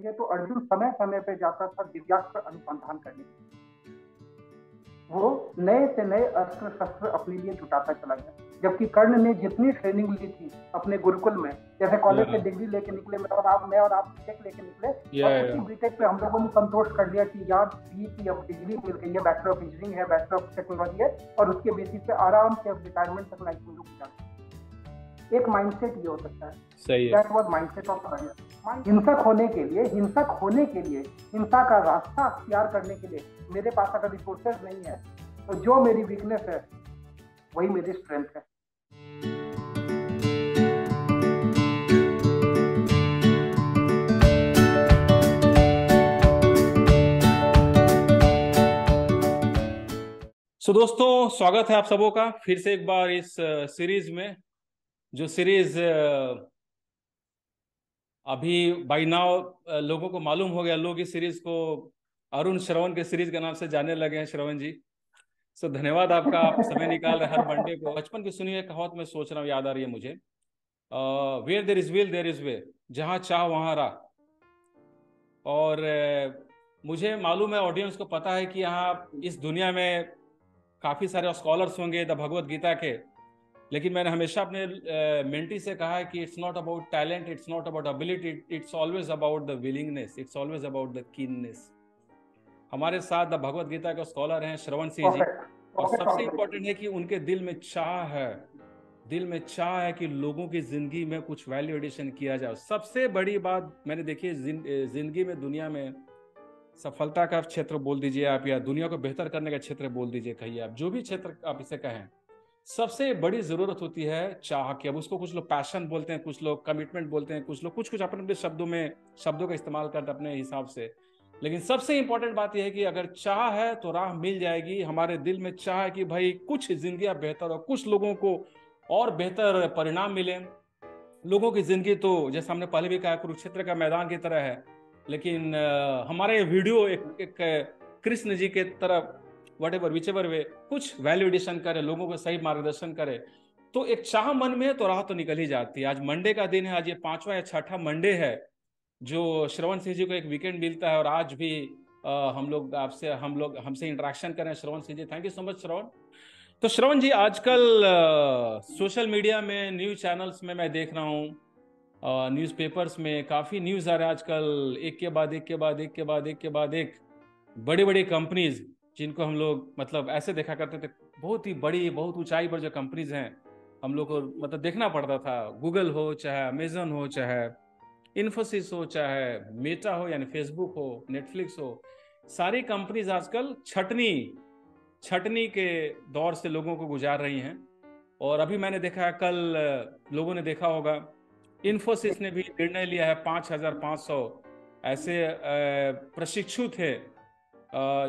ये तो अर्जुन समय समय पे जाता था दिव्यास्त्र अनुसंधान करने। वो नए से नए अस्त्र शस्त्र अपने लिए जुटाता चला गया, जबकि कर्ण ने जितनी ट्रेनिंग ली थी अपने गुरुकुल में, जैसे कॉलेज से डिग्री लेके निकले मैं और आप बीटेक लेके निकले, और उसी बीटेक पे हम लोगों ने संतोष कर लिया कि यार बी की अब डिग्री मिल गई है, बैचलर ऑफ इंजीनियरिंग है, बैचलर ऑफ टेक्नोलॉजी है, और उसके बेसिस पे आराम से अब रिटायरमेंट तक लाइफ में रुक जाते हैं। एक माइंडसेट ये हो सकता है, सही है। That was mindset of career. हिंसक होने के लिए हिंसा का रास्ता अख्तियार करने के लिए मेरे पास अगर रिसोर्सेज नहीं है, तो जो मेरी वीकनेस है वही मेरी स्ट्रेंथ है। दोस्तों, स्वागत है आप सबों का फिर से एक बार इस सीरीज में, जो सीरीज अभी बाई नाउ लोगों को मालूम हो गया, लोग इस सीरीज को अरुण श्रवण के सीरीज के नाम से जानने लगे हैं। श्रवण जी, धन्यवाद आपका, आप समय निकाल रहे हर मंडे को। बचपन की सुनी है कहावत मैं सोच रहा हूँ, याद आ रही है मुझे, where there is will there is way, जहां चाह वहां राह। और मुझे मालूम है, ऑडियंस को पता है कि यहाँ इस दुनिया में काफी सारे स्कॉलर्स होंगे द भगवत गीता के, लेकिन मैंने हमेशा अपने मेंटी से कहा है कि it's not about talent, it's not about ability, it's always about the willingness, it's always about the keenness. हमारे साथ द भगवत गीता के स्कॉलर हैं श्रवण सिंह जी, और सबसे इंपॉर्टेंट है कि उनके दिल में चाह है, दिल में चाह है कि लोगों की जिंदगी में कुछ वैल्यू एडिशन किया जाए। सबसे बड़ी बात मैंने देखी है जिंदगी में, दुनिया में सफलता का क्षेत्र बोल दीजिए आप, या दुनिया को बेहतर करने का क्षेत्र बोल दीजिए, कहिए आप, जो भी क्षेत्र आप इसे कहें, सबसे बड़ी जरूरत होती है चाह की। अब उसको कुछ लोग पैशन बोलते हैं, कुछ लोग कमिटमेंट बोलते हैं, कुछ लोग कुछ अपने अपने शब्दों का इस्तेमाल करते हैं अपने हिसाब से, लेकिन सबसे इंपॉर्टेंट बात यह है कि अगर चाह है तो राह मिल जाएगी। हमारे दिल में चाह है कि भाई कुछ जिंदगी बेहतर हो, कुछ लोगों को और बेहतर परिणाम मिले। लोगों की जिंदगी तो जैसे हमने पहले भी कहा कुरुक्षेत्र का मैदान की तरह है, लेकिन हमारे वीडियो एक कृष्ण जी के तरफ व्हाटएवर विचेवर वे कुछ वैल्यू एडिशन करे, लोगों को सही मार्गदर्शन करे, तो एक चाह मन में है तो राह तो निकल ही जाती है। आज मंडे का दिन है, आज ये 5वां या 6ठा मंडे है जो श्रवण सिंह जी को एक वीकेंड मिलता है, और आज भी हम लोग हमसे इंटरेक्शन करें। श्रवण Singh ji, thank you so much श्रवण। तो श्रवण जी, आजकल सोशल मीडिया में, न्यूज चैनल्स में मैं देख रहा हूँ, न्यूज़पेपर्स में काफ़ी न्यूज़ आ रहा है आजकल, एक के बाद एक के बाद एक के बाद एक के बाद एक बड़ी बड़ी कंपनीज, जिनको हम लोग मतलब ऐसे देखा करते थे, बहुत ही बड़ी, बहुत ऊंचाई पर जो कंपनीज हैं, हम लोग को मतलब देखना पड़ता था। गूगल हो, चाहे अमेजन हो, चाहे इन्फोसिस हो, चाहे मेटा हो यानी फेसबुक हो, नेटफ्लिक्स हो, सारी कंपनीज आजकल छटनी के दौर से लोगों को गुजार रही हैं। और अभी मैंने देखा है, कल लोगों ने देखा होगा, इन्फोसिस ने भी निर्णय लिया है 5,500 ऐसे प्रशिक्षु थे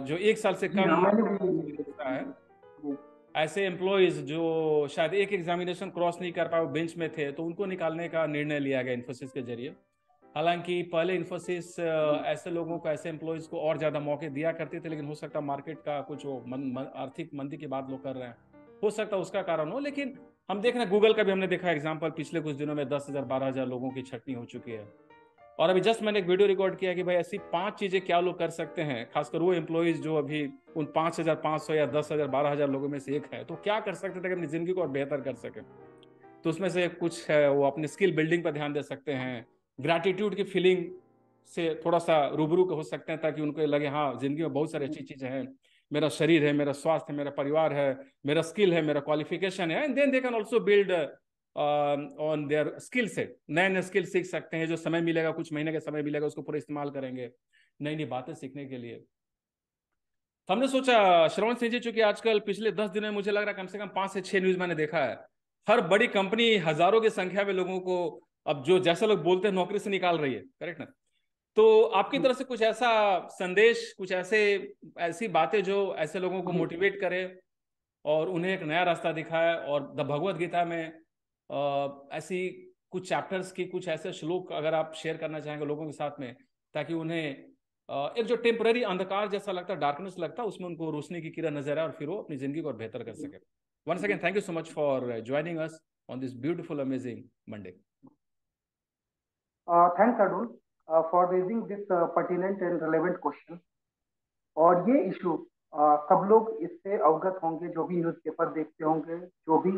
जो 1 साल से कम है, ऐसे एम्प्लॉयज जो शायद एक एग्जामिनेशन क्रॉस नहीं कर पाए, वो बेंच में थे, तो उनको निकालने का निर्णय लिया गया इन्फोसिस के जरिए। हालांकि पहले इन्फोसिस ऐसे लोगों को, ऐसे एम्प्लॉयज को और ज्यादा मौके दिया करते थे, लेकिन हो सकता मार्केट का कुछ वो आर्थिक मंदी की बात लोग कर रहे हैं, हो सकता उसका कारण हो। लेकिन हम देख रहे हैं, गूगल का भी हमने देखा एग्जाम्पल, पिछले कुछ दिनों में 10,000 12,000 लोगों की छटनी हो चुकी है। और अभी जस्ट मैंने एक वीडियो रिकॉर्ड किया कि भाई ऐसी 5 चीजें क्या लोग कर सकते हैं, खासकर वो एम्प्लॉयज जो अभी उन 5,500 या 10,000 12,000 लोगों में से एक है, तो क्या कर सकते थे कि अपनी जिंदगी को और बेहतर कर सके। तो उसमें से कुछ है, वो अपनी स्किल बिल्डिंग पर ध्यान दे सकते हैं, ग्रैटिट्यूड की फीलिंग से थोड़ा सा रूबरू हो सकते हैं, ताकि उनको लगे हाँ जिंदगी में बहुत सारी अच्छी चीजें हैं, मेरा शरीर है, मेरा स्वास्थ्य है, मेरा परिवार है, मेरा स्किल है, मेरा क्वालिफिकेशन है, and then they can also build on their skill set. नए नए स्किल सीख सकते हैं, जो समय मिलेगा, कुछ महीने का समय मिलेगा, उसको पूरा इस्तेमाल करेंगे नई नई बातें सीखने के लिए। तो हमने सोचा श्रवण सिंह जी, चूंकि आजकल पिछले 10 दिनों में मुझे लग रहा है कम से कम 5 से 6 न्यूज मैंने देखा है, हर बड़ी कंपनी हजारों की संख्या में लोगों को, अब जो जैसे लोग बोलते हैं, नौकरी से निकाल रही है, करेक्ट ना। तो आपकी तरफ से कुछ ऐसा संदेश, कुछ ऐसी बातें जो ऐसे लोगों को मोटिवेट करे और उन्हें एक नया रास्ता दिखाए, और द भगवत गीता में ऐसी कुछ चैप्टर्स की कुछ ऐसे श्लोक अगर आप शेयर करना चाहेंगे लोगों के साथ में, ताकि उन्हें एक जो टेम्पररी अंधकार जैसा लगता है, डार्कनेस लगता है, उसमें उनको रोशनी की किरण नजर आए और फिर वो अपनी जिंदगी को और बेहतर कर सके। Once again thank you so much for joining us on this beautiful amazing Monday. Thanks Arun. for raising this pertinent and relevant question. और ये इशू सब लोग इससे अवगत होंगे, जो भी न्यूज़पेपर देखते होंगे, जो भी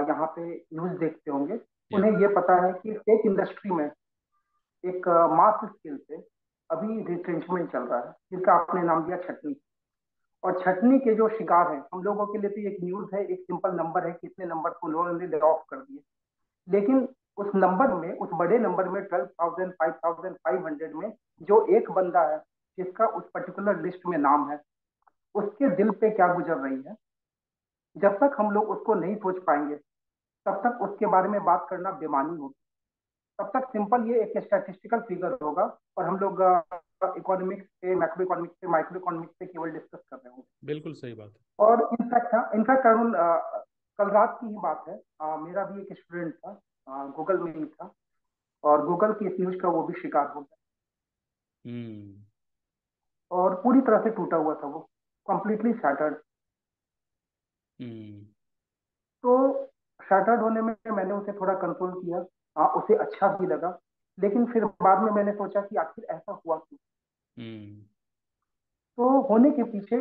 यहाँ पे न्यूज़ देखते होंगे, उन्हें ये पता है कि टेक इंडस्ट्री में एक मास स्केल पे अभी रिट्रेंचमेंट चल रहा है, जिसका आपने नाम दिया छटनी। और छटनी के जो शिकार हैं, हम लोगों के लिए तो एक न्यूज़ है, एक सिंपल नंबर है कि इतने नंबर को उन्होंने ले ऑफ कर दिए। लेकिन उस नंबर में, उस बड़े नंबर में 12,000 5,500 में जो एक बंदा है जिसका उस पर्टिकुलर लिस्ट में नाम है, उसके दिल पे क्या गुजर रही है, जब तक हम लोग उसको नहीं सोच पाएंगे तब तक उसके बारे में बात करना बेमानी होगी। तब तक सिंपल ये एक स्टैटिस्टिकल फिगर होगा और हम लोग इकोनॉमिक्स से, मैक्रो इकोनॉमिक्स से, माइक्रो इकोनॉमिक्स से केवल डिस्कस कर रहे होंगे। बिल्कुल सही बात है। और इनफैक्ट अरुण, कल रात की ही बात है, मेरा भी एक स्टूडेंट था, गूगल में ही था, और गूगल की इस न्यूज का वो भी शिकार हो गया। और पूरी तरह से टूटा हुआ था वो, कंप्लीटली शैटर्ड। तो शैटर्ड होने में मैंने उसे थोड़ा कंट्रोल किया, उसे अच्छा भी लगा, लेकिन फिर बाद में मैंने सोचा कि आखिर ऐसा हुआ क्यों। तो होने के पीछे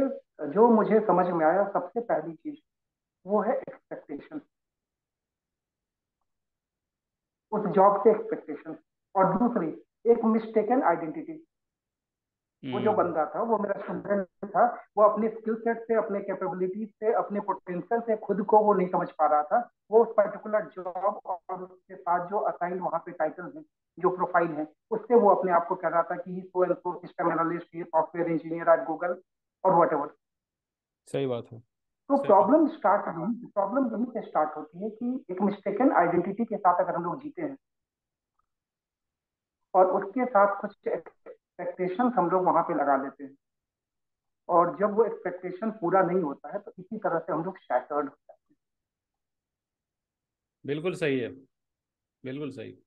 जो मुझे समझ में आया, सबसे पहली चीज वो है एक्सपेक्टेशन, उस जॉब से एक्सपेक्टेशन। और दूसरी एक मिस्टेकन आइडेंटिटी। वो जो बंदा था, वो मेरा स्टूडेंट था, वो अपने स्किल सेट से, अपने कैपेबिलिटीज से, अपने पोटेंशियल से खुद को वो नहीं समझ पा रहा था। वो उस पर्टिकुलर जॉब और उसके साथ जो असाइन वहां पे टाइटल है, जो प्रोफाइल है, उससे वो अपने आप को कह रहा था कि so and so system analyst, ये सॉफ्टवेयर इंजीनियर एट गूगल और वट एवर। सही बात है। तो सही बात। प्रॉब्लम यहीं से स्टार्ट होती है कि एक मिस्टेकन आइडेंटिटी के साथ अगर हम लोग जीते हैं और उसके साथ कुछ एक्सपेक्टेशन हम लोग वहां पे लगा लेते हैं, और जब वो एक्सपेक्टेशन पूरा नहीं होता है तो इसी तरह से हम लोग शैटर्ड हो जाते बिल्कुल सही है। बिल्कुल सही। हैं।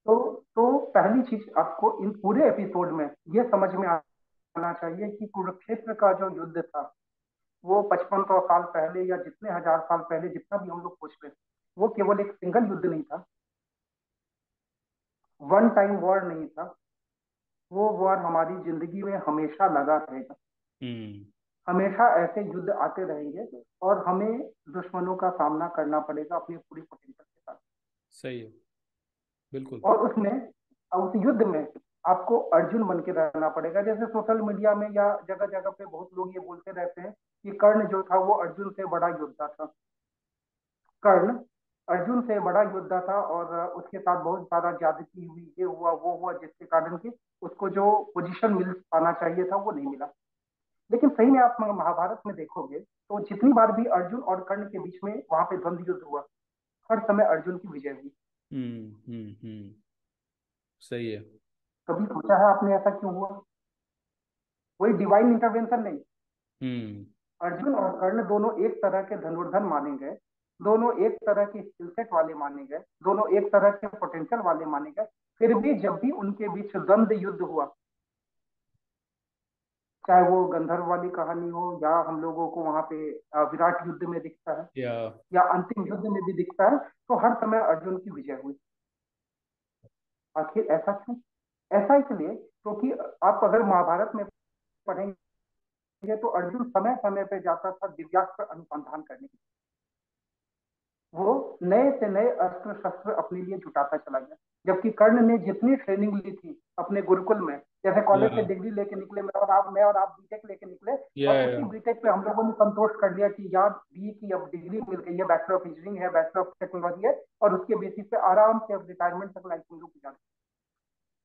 तो पहली चीज आपको इन पूरे एपिसोड में ये समझ में आना चाहिए कि कुरुक्षेत्र का जो युद्ध था, वो 5500 साल पहले या जितने हजार साल पहले, जितना भी हम लोग सोच रहे, वो केवल एक सिंगल युद्ध नहीं था, वन टाइम वॉर नहीं था। वो वॉर हमारी जिंदगी में हमेशा लगा रहेगा। हमेशा ऐसे युद्ध आते रहेंगे और हमें दुश्मनों का सामना करना पड़ेगा अपनी पूरी पोटेंशियल के साथ। सही है। बिल्कुल। और उसमें, उस युद्ध में आपको अर्जुन बन के रहना पड़ेगा। जैसे सोशल मीडिया में या जगह जगह पे बहुत लोग ये बोलते रहते हैं कि कर्ण जो था वो अर्जुन से बड़ा योद्धा था। कर्ण अर्जुन से बड़ा योद्धा था और उसके साथ बहुत सारा ज्यादती हुई, ये हुआ वो हुआ, जिसके कारण कि उसको जो पोजीशन मिल पाना चाहिए था वो नहीं मिला। लेकिन सही में आप महाभारत में देखोगे तो जितनी बार भी अर्जुन और कर्ण के बीच में वहां पे द्वंद्व युद्ध हुआ, हर समय अर्जुन की विजय हुई। सही है। कभी सोचा है आपने ऐसा क्यों हुआ? कोई डिवाइन इंटरवेंशन नहीं। अर्जुन और कर्ण दोनों एक तरह के धनुर्धर माने गए, दोनों एक तरह के स्किल सेट वाले माने गए, दोनों एक तरह के पोटेंशियल वाले माने गए। फिर भी जब भी उनके बीच द्वंद्व युद्ध हुआ, चाहे वो गंधर्व वाली कहानी हो या हम लोगों को वहां पे विराट युद्ध में दिखता है या या अंतिम युद्ध में भी दिखता है, तो हर समय अर्जुन की विजय हुई। आखिर ऐसा क्यों? ऐसा इसलिए क्योंकि आप अगर महाभारत में पढ़ेंगे तो अर्जुन समय समय पे जाता था दिव्यास्त्र अनुसंधान करने के लिए। वो नए से नए अस्त्र शस्त्र अपने लिए जुटाता चला गया, जबकि कर्ण ने जितनी ट्रेनिंग ली थी अपने गुरुकुल में, जैसे कॉलेज से या डिग्री लेके निकले, मैं और आप बीटेक लेके निकले, और या उसी बीटेक पे हम लोगों ने संतोष कर लिया कि यार बी की अब डिग्री मिल गई है, बैचलर ऑफ इंजीनियरिंग है, बैचलर ऑफ टेक्नोलॉजी है, और उसके बेसिस पे आराम से अब रिटायरमेंट तक लाइफ हम लोग गुजार।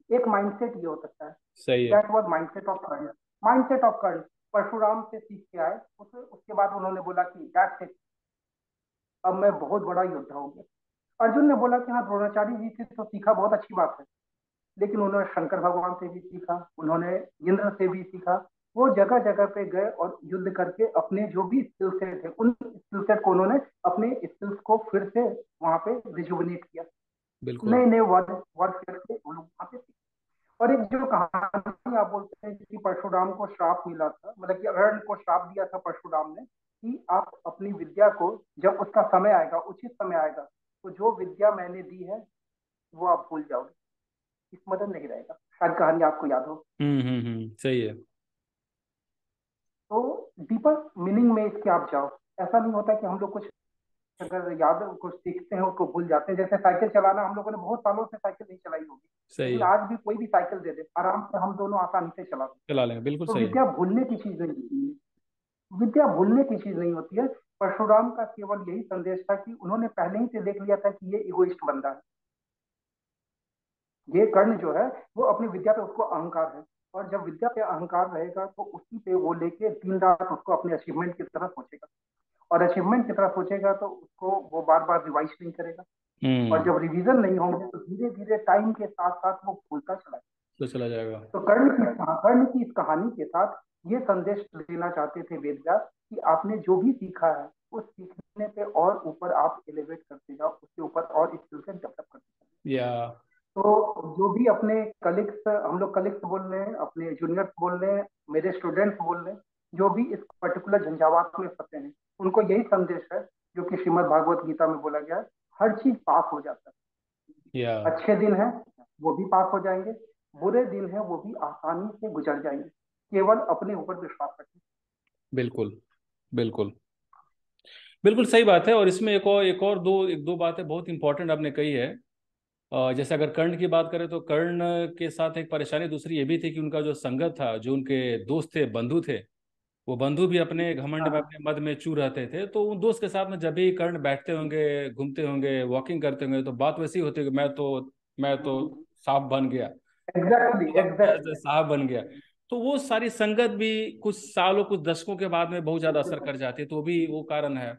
एक माइंडसेट ये हो सकता है। सही है। That was mindset of Karna. Mindset of Karna Parshuram से सीख के आए, उसके बाद उन्होंने बोला कि दैट्स इट, अब मैं बहुत बड़ा योद्धा हो गया। अर्जुन ने बोला कि हाँ, द्रोणाचार्य जी से तो सीखा, बहुत अच्छी बात है, लेकिन उन्होंने शंकर भगवान से भी सीखा, उन्होंने इंद्र से भी सीखा। वो जगह जगह पे गए और युद्ध करके अपने जो भी स्किल सेट है, उन स्किल सेट को उन्होंने अपने स्किल्स को फिर से वहां पे रिजुवनेट किया। बिल्कुल। नए नए वर्ड से वो लोग वहां पे सीखे। और एक जो कहानी आप बोलते हैं कि परशुराम को श्राप मिला था, मतलब कि अर्ण को श्राप दिया था परशुराम ने कि आप अपनी विद्या को, जब उसका समय आएगा, उचित समय आएगा, तो जो विद्या मैंने दी है वो आप भूल जाओगे। इसमें मदद नहीं रहेगा। शायद कहानी आपको याद हो। सही है। तो डीपर मीनिंग में इसके आप जाओ। ऐसा नहीं होता कि हम लोग कुछ अगर याद कुछ सीखते हैं उसको भूल जाते हैं। जैसे साइकिल चलाना, हम लोगों ने बहुत सालों से साइकिल नहीं चलाई होगी, सही लेकिन है। आज भी कोई भी साइकिल दे दे, आराम से हम दोनों आसानी से चला सकते हैं। चला लेंगे, बिल्कुल तो सही है। विद्या भूलने की चीज नहीं होती है। विद्या भूलने की चीज नहीं होती है। परशुराम का केवल यही संदेश था कि उन्होंने पहले ही से देख लिया था कि ये इगोइस्ट बंदा है। ये कर्ण जो है वो अपनी विद्या पे उसको अहंकार है, और जब विद्या पे अहंकार रहेगा तो उसी पे वो लेके दिन रात उसको अपने अचीवमेंट की तरफ सोचेगा, और अचीवमेंट की तरफ सोचेगा तो उसको वो बार बार रिवाइज नहीं करेगा। और हम्म। जब रिवीजन नहीं होंगे तो धीरे धीरे टाइम के साथ साथ वो भूलता चला जाएगा। तो चला जाएगा। तो कर्ण की इस कहानी के साथ ये संदेश देना चाहते थे वेदव्यास कि आपने जो भी सीखा है उस सीखने पे और ऊपर आप एलिवेट करते जाओ, उसके ऊपर और स्किल से डेवलप करते जाओ। या तो जो भी अपने कलिग्स, हम लोग कलिग्स बोल रहे हैं, अपने जूनियर्स बोल रहे हैं, मेरे स्टूडेंट्स बोल रहे हैं, जो भी इस पर्टिकुलर झंझावात में फंसे हैं, उनको यही संदेश है जो कि श्रीमद् भागवत गीता में बोला गया है। हर चीज पास हो जाता या है। अच्छे दिन है वो भी पास हो जाएंगे, बुरे दिन है वो भी आसानी से गुजर जाएंगे। केवल अपने ऊपर विश्वास रखें। बिल्कुल, बिल्कुल, बिल्कुल सही बात है। और इसमें एक और दो बातें बहुत इंपॉर्टेंट आपने कही है। जैसे अगर कर्ण की बात करें तो कर्ण के साथ एक परेशानी दूसरी ये भी थी कि उनका जो संगत था, जो उनके दोस्त थे, बंधु थे, वो बंधु भी अपने घमंड में, हाँ। अपने मद में चूर रहते थे। तो उन दोस्त के साथ में जब भी कर्ण बैठते होंगे, घूमते होंगे, वॉकिंग करते होंगे, तो बात वैसी होती है कि मैं तो सांप बन गया, एग्जैक्टली मैं एग्जैक्टली। तो सांप बन गया। तो वो सारी संगत भी कुछ सालों, कुछ दशकों के बाद में बहुत ज्यादा असर कर जाती है, तो भी वो कारण है।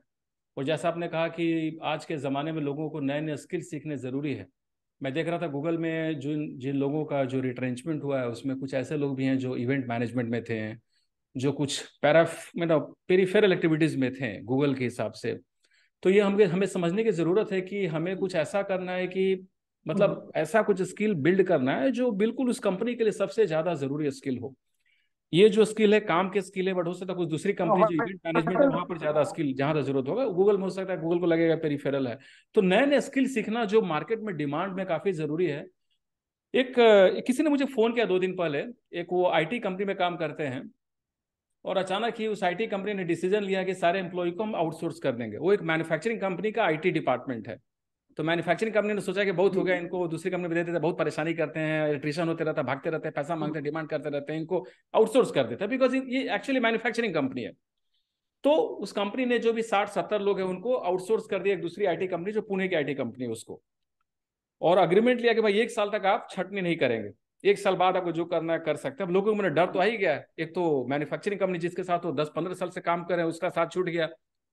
और जैसा आपने कहा कि आज के ज़माने में लोगों को नए नए स्किल सीखने ज़रूरी है। मैं देख रहा था गूगल में जिन जिन लोगों का जो रिट्रेंचमेंट हुआ है, उसमें कुछ ऐसे लोग भी हैं जो इवेंट मैनेजमेंट में थे, जो कुछ मतलब पेरिफेरल एक्टिविटीज़ में थे गूगल के हिसाब से। तो ये हमें हमें समझने की ज़रूरत है कि हमें कुछ ऐसा करना है कि मतलब ऐसा कुछ स्किल बिल्ड करना है जो बिल्कुल उस कंपनी के लिए सबसे ज़्यादा ज़रूरी स्किल हो। ये जो स्किल है काम के स्किल है, बट हो सकता है कुछ दूसरी कंपनी जो इवेंट मैनेजमेंट है वहां पर ज्यादा स्किल जहां जरूरत होगा, गूगल में हो सकता है गूगल को लगेगा पेरिफेरल है। तो नए नए स्किल सीखना जो मार्केट में डिमांड में काफी जरूरी है। किसी ने मुझे फोन किया 2 दिन पहले। एक वो आईटी कंपनी में काम करते हैं, और अचानक ही उस आईटी कंपनी ने डिसीजन लिया कि सारे एम्प्लॉय को हम आउटसोर्स कर देंगे। वो एक मैन्युफैक्चरिंग कंपनी का आईटी डिपार्टमेंट है। तो मैन्युफैक्चरिंग कंपनी ने सोचा कि बहुत हो गया, इनको दूसरी कंपनी में दे देते, बहुत परेशानी करते हैं, इलेक्ट्रिशियन होते रहता है, भागते रहते हैं, पैसा मांगते हैं, डिमांड करते रहते हैं, इनको आउटसोर्स कर देते हैं, बिकॉज ये एक्चुअली मैन्युफैक्चरिंग कंपनी है। तो उस कंपनी ने जो भी 60-70 लोग हैं उनको आउटसोर्स कर दिया एक दूसरी आईटी कंपनी, जो पुणे की आईटी कंपनी है, उसको। और अग्रीमेंट लिया कि भाई 1 साल तक आप छटनी नहीं करेंगे, 1 साल बाद आपको जो करना है कर सकते हैं। अब लोगों को मेरा डर तो आ ही गया है। एक तो मैन्युफैक्चरिंग कंपनी जिसके साथ वो 10-15 साल से काम कर रहे हैं, उसका साथ छूट गया।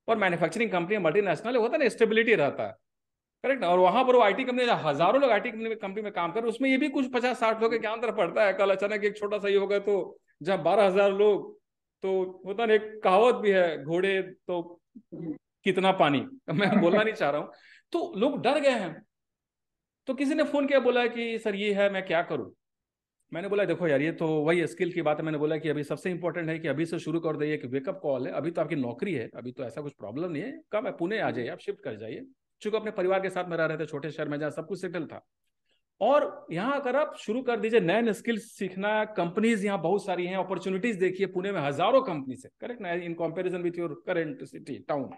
और मैन्युफैक्चरिंग कंपनी मल्टीनेशनल होता है ना, स्टेबिलिटी रहता है, करेक्ट। और वहां पर वो आईटी कंपनी, हजारों लोग आईटी कंपनी में काम कर रहे हैं, उसमें ये भी कुछ 50-60 लोग क्या अंतर पड़ता है। कल अचानक एक छोटा सा ये होगा तो जब 12,000 लोग, तो होता ना, एक कहावत भी है, घोड़े तो कितना पानी। मैं बोलना नहीं चाह रहा हूँ। तो लोग डर गए हैं। तो किसी ने फोन किया, बोला कि सर ये है, मैं क्या करूं। मैंने बोला देखो यार, ये तो वही स्किल की बात है। मैंने बोला कि अभी सबसे इंपॉर्टेंट है कि अभी से शुरू कर दीजिए, कि वेकअप कॉल है, अभी तो आपकी नौकरी है, अभी तो ऐसा कुछ प्रॉब्लम नहीं है, कम है, पुणे आ जाइए, आप शिफ्ट कर जाइए। चूंकि अपने परिवार के साथ में रह रहे थे छोटे शहर में जहाँ सब कुछ सेटल था। और यहाँ अगर आप शुरू कर दीजिए नए नए स्किल्स सीखना, कंपनीज यहाँ बहुत सारी हैं, अपॉर्चुनिटीज देखिए पुणे में हजारों कंपनीज है, करेक्ट ना, in comparison with your current city town.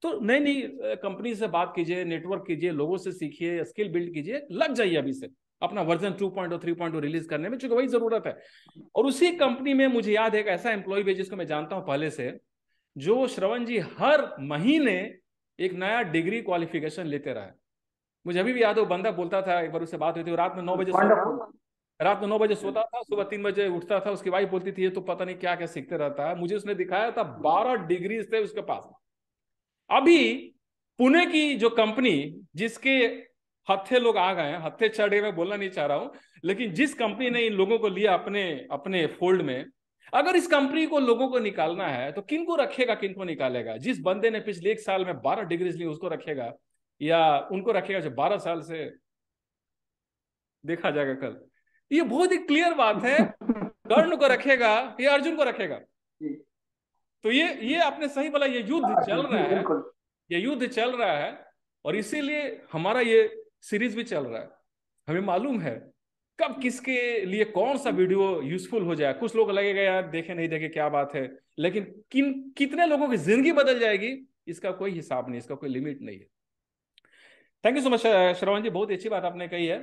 तो नई नई कंपनी से बात कीजिए, नेटवर्क कीजिए, लोगों से सीखिए, स्किल बिल्ड कीजिए, लग जाइए अभी से अपना वर्जन 2.0 3.0 रिलीज करने में, चूंकि वही जरूरत है। और उसी कंपनी में मुझे याद है एक ऐसा एम्प्लॉय भी जिसको मैं जानता हूं पहले से, जो श्रवण जी हर महीने एक नया डिग्री क्वालिफिकेशन लेते रहा है। मुझे अभी भी याद है, वो बंदा बोलता था, एक बार उससे बात हुई थी, वंडरफुल। रात में 9 बजे सोता था, सुबह 3 बजे उठता था। उसकी वाइफ बोलती थी ये तो पता नहीं क्या क्या सीखते रहता है। मुझे उसने दिखाया था 12 डिग्री थे उसके पास। अभी पुणे की जो कंपनी, जिसके हत्थे लोग आ गए हैं, हत्थे चढ़े, मैं बोलना नहीं चाह रहा हूं, लेकिन जिस कंपनी ने इन लोगों को लिया अपने अपने फोल्ड में, अगर इस कंपनी को लोगों को निकालना है तो किनको रखेगा, किनको निकालेगा। जिस बंदे ने पिछले 1 साल में 12 डिग्रीज ली, उसको रखेगा या उनको रखेगा जो 12 साल से, देखा जाएगा कल। ये बहुत ही क्लियर बात है, कर्ण को रखेगा या अर्जुन को रखेगा। तो ये आपने सही बोला, ये युद्ध चल रहा जी है, बिल्कुल। ये युद्ध चल रहा है। और इसीलिए हमारा ये सीरीज भी चल रहा है। हमें मालूम है कब किसके लिए कौन सा वीडियो यूजफुल हो जाए। कुछ लोग लगेगा यार देखे नहीं देखे क्या बात है, लेकिन कितने लोगों की जिंदगी बदल जाएगी इसका कोई हिसाब नहीं, इसका कोई लिमिट नहीं है। Thank you so much Shravan जी, बहुत अच्छी बात आपने कही है।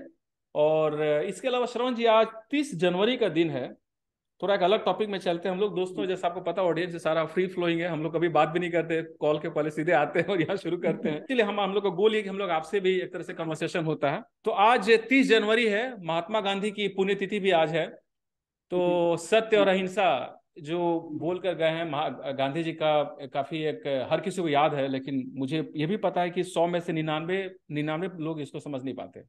और इसके अलावा श्रवण जी, आज 30 जनवरी का दिन है। थोड़ा एक अलग टॉपिक में चलते हैं हम लोग। दोस्तों जैसे आपको पता ऑडियंस सारा फ्री फ्लोइंग है, हम लोग कभी बात भी नहीं करते, कॉल के पहले सीधे आते हैं और यहाँ शुरू करते हैं। इसलिए हम लोग का गोल ये कि हम लोग आपसे भी एक तरह से कन्वर्सेशन होता है। तो आज 30 जनवरी है, महात्मा गांधी की पुण्यतिथि भी आज है। तो सत्य और अहिंसा जो बोल कर गए हैं गांधी जी का, काफी एक हर किसी को याद है, लेकिन मुझे ये भी पता है कि 100 में से 99 लोग इसको समझ नहीं पाते।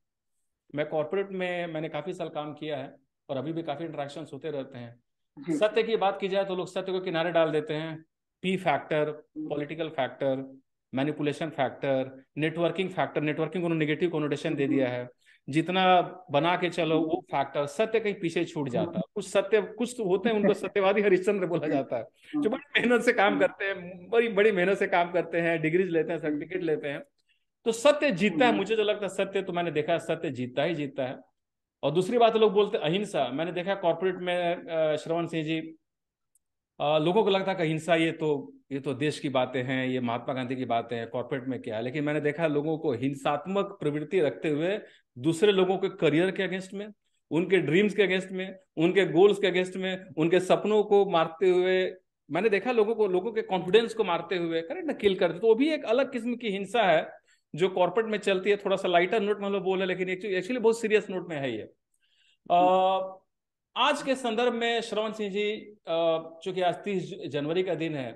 मैं कॉर्पोरेट में मैंने काफी साल काम किया है और अभी भी काफी इंटरेक्शंस होते रहते हैं। सत्य की बात की जाए तो लोग सत्य को किनारे डाल देते हैं। P factor, political factor, manipulation factor, networking factor, networking को नेगेटिव कोनोटेशन दे दिया है। जितना बना के चलो वो फैक्टर, सत्य कहीं पीछे छूट जाता है। कुछ सत्य कुछ तो होते हैं, उनको सत्यवादी हरिश्चंद्र बोला जाता है, जो बड़ी मेहनत से काम करते हैं, बड़ी बड़ी मेहनत से काम करते हैं, डिग्रीज लेते हैं, सर्टिफिकेट लेते हैं। तो सत्य जीतता है, मुझे जो लगता है सत्य, तो मैंने देखा है सत्य जीतता ही जीतता है। और दूसरी बात लोग बोलते हैं अहिंसा, मैंने देखा कॉर्पोरेट में श्रवण सिंह जी, लोगों को लगता है कि अहिंसा ये तो देश की बातें हैं, ये महात्मा गांधी की बातें हैं, कॉर्पोरेट में क्या है। लेकिन मैंने देखा लोगों को हिंसात्मक प्रवृत्ति रखते हुए दूसरे लोगों के करियर के अगेंस्ट में, उनके ड्रीम्स के अगेंस्ट में, उनके गोल्स के अगेंस्ट में, उनके सपनों को मारते हुए मैंने देखा लोगों के कॉन्फिडेंस को मारते हुए करेक्ट ना, किल करते। तो वो भी एक अलग किस्म की हिंसा है जो कॉर्पोरेट में चलती है। थोड़ा सा लाइटर नोट में हम लोग बोले, लेकिन एक्चुअली बहुत सीरियस नोट में है ये। आज के संदर्भ में श्रवण सिंह जी, चूंकि आज 30 जनवरी का दिन है,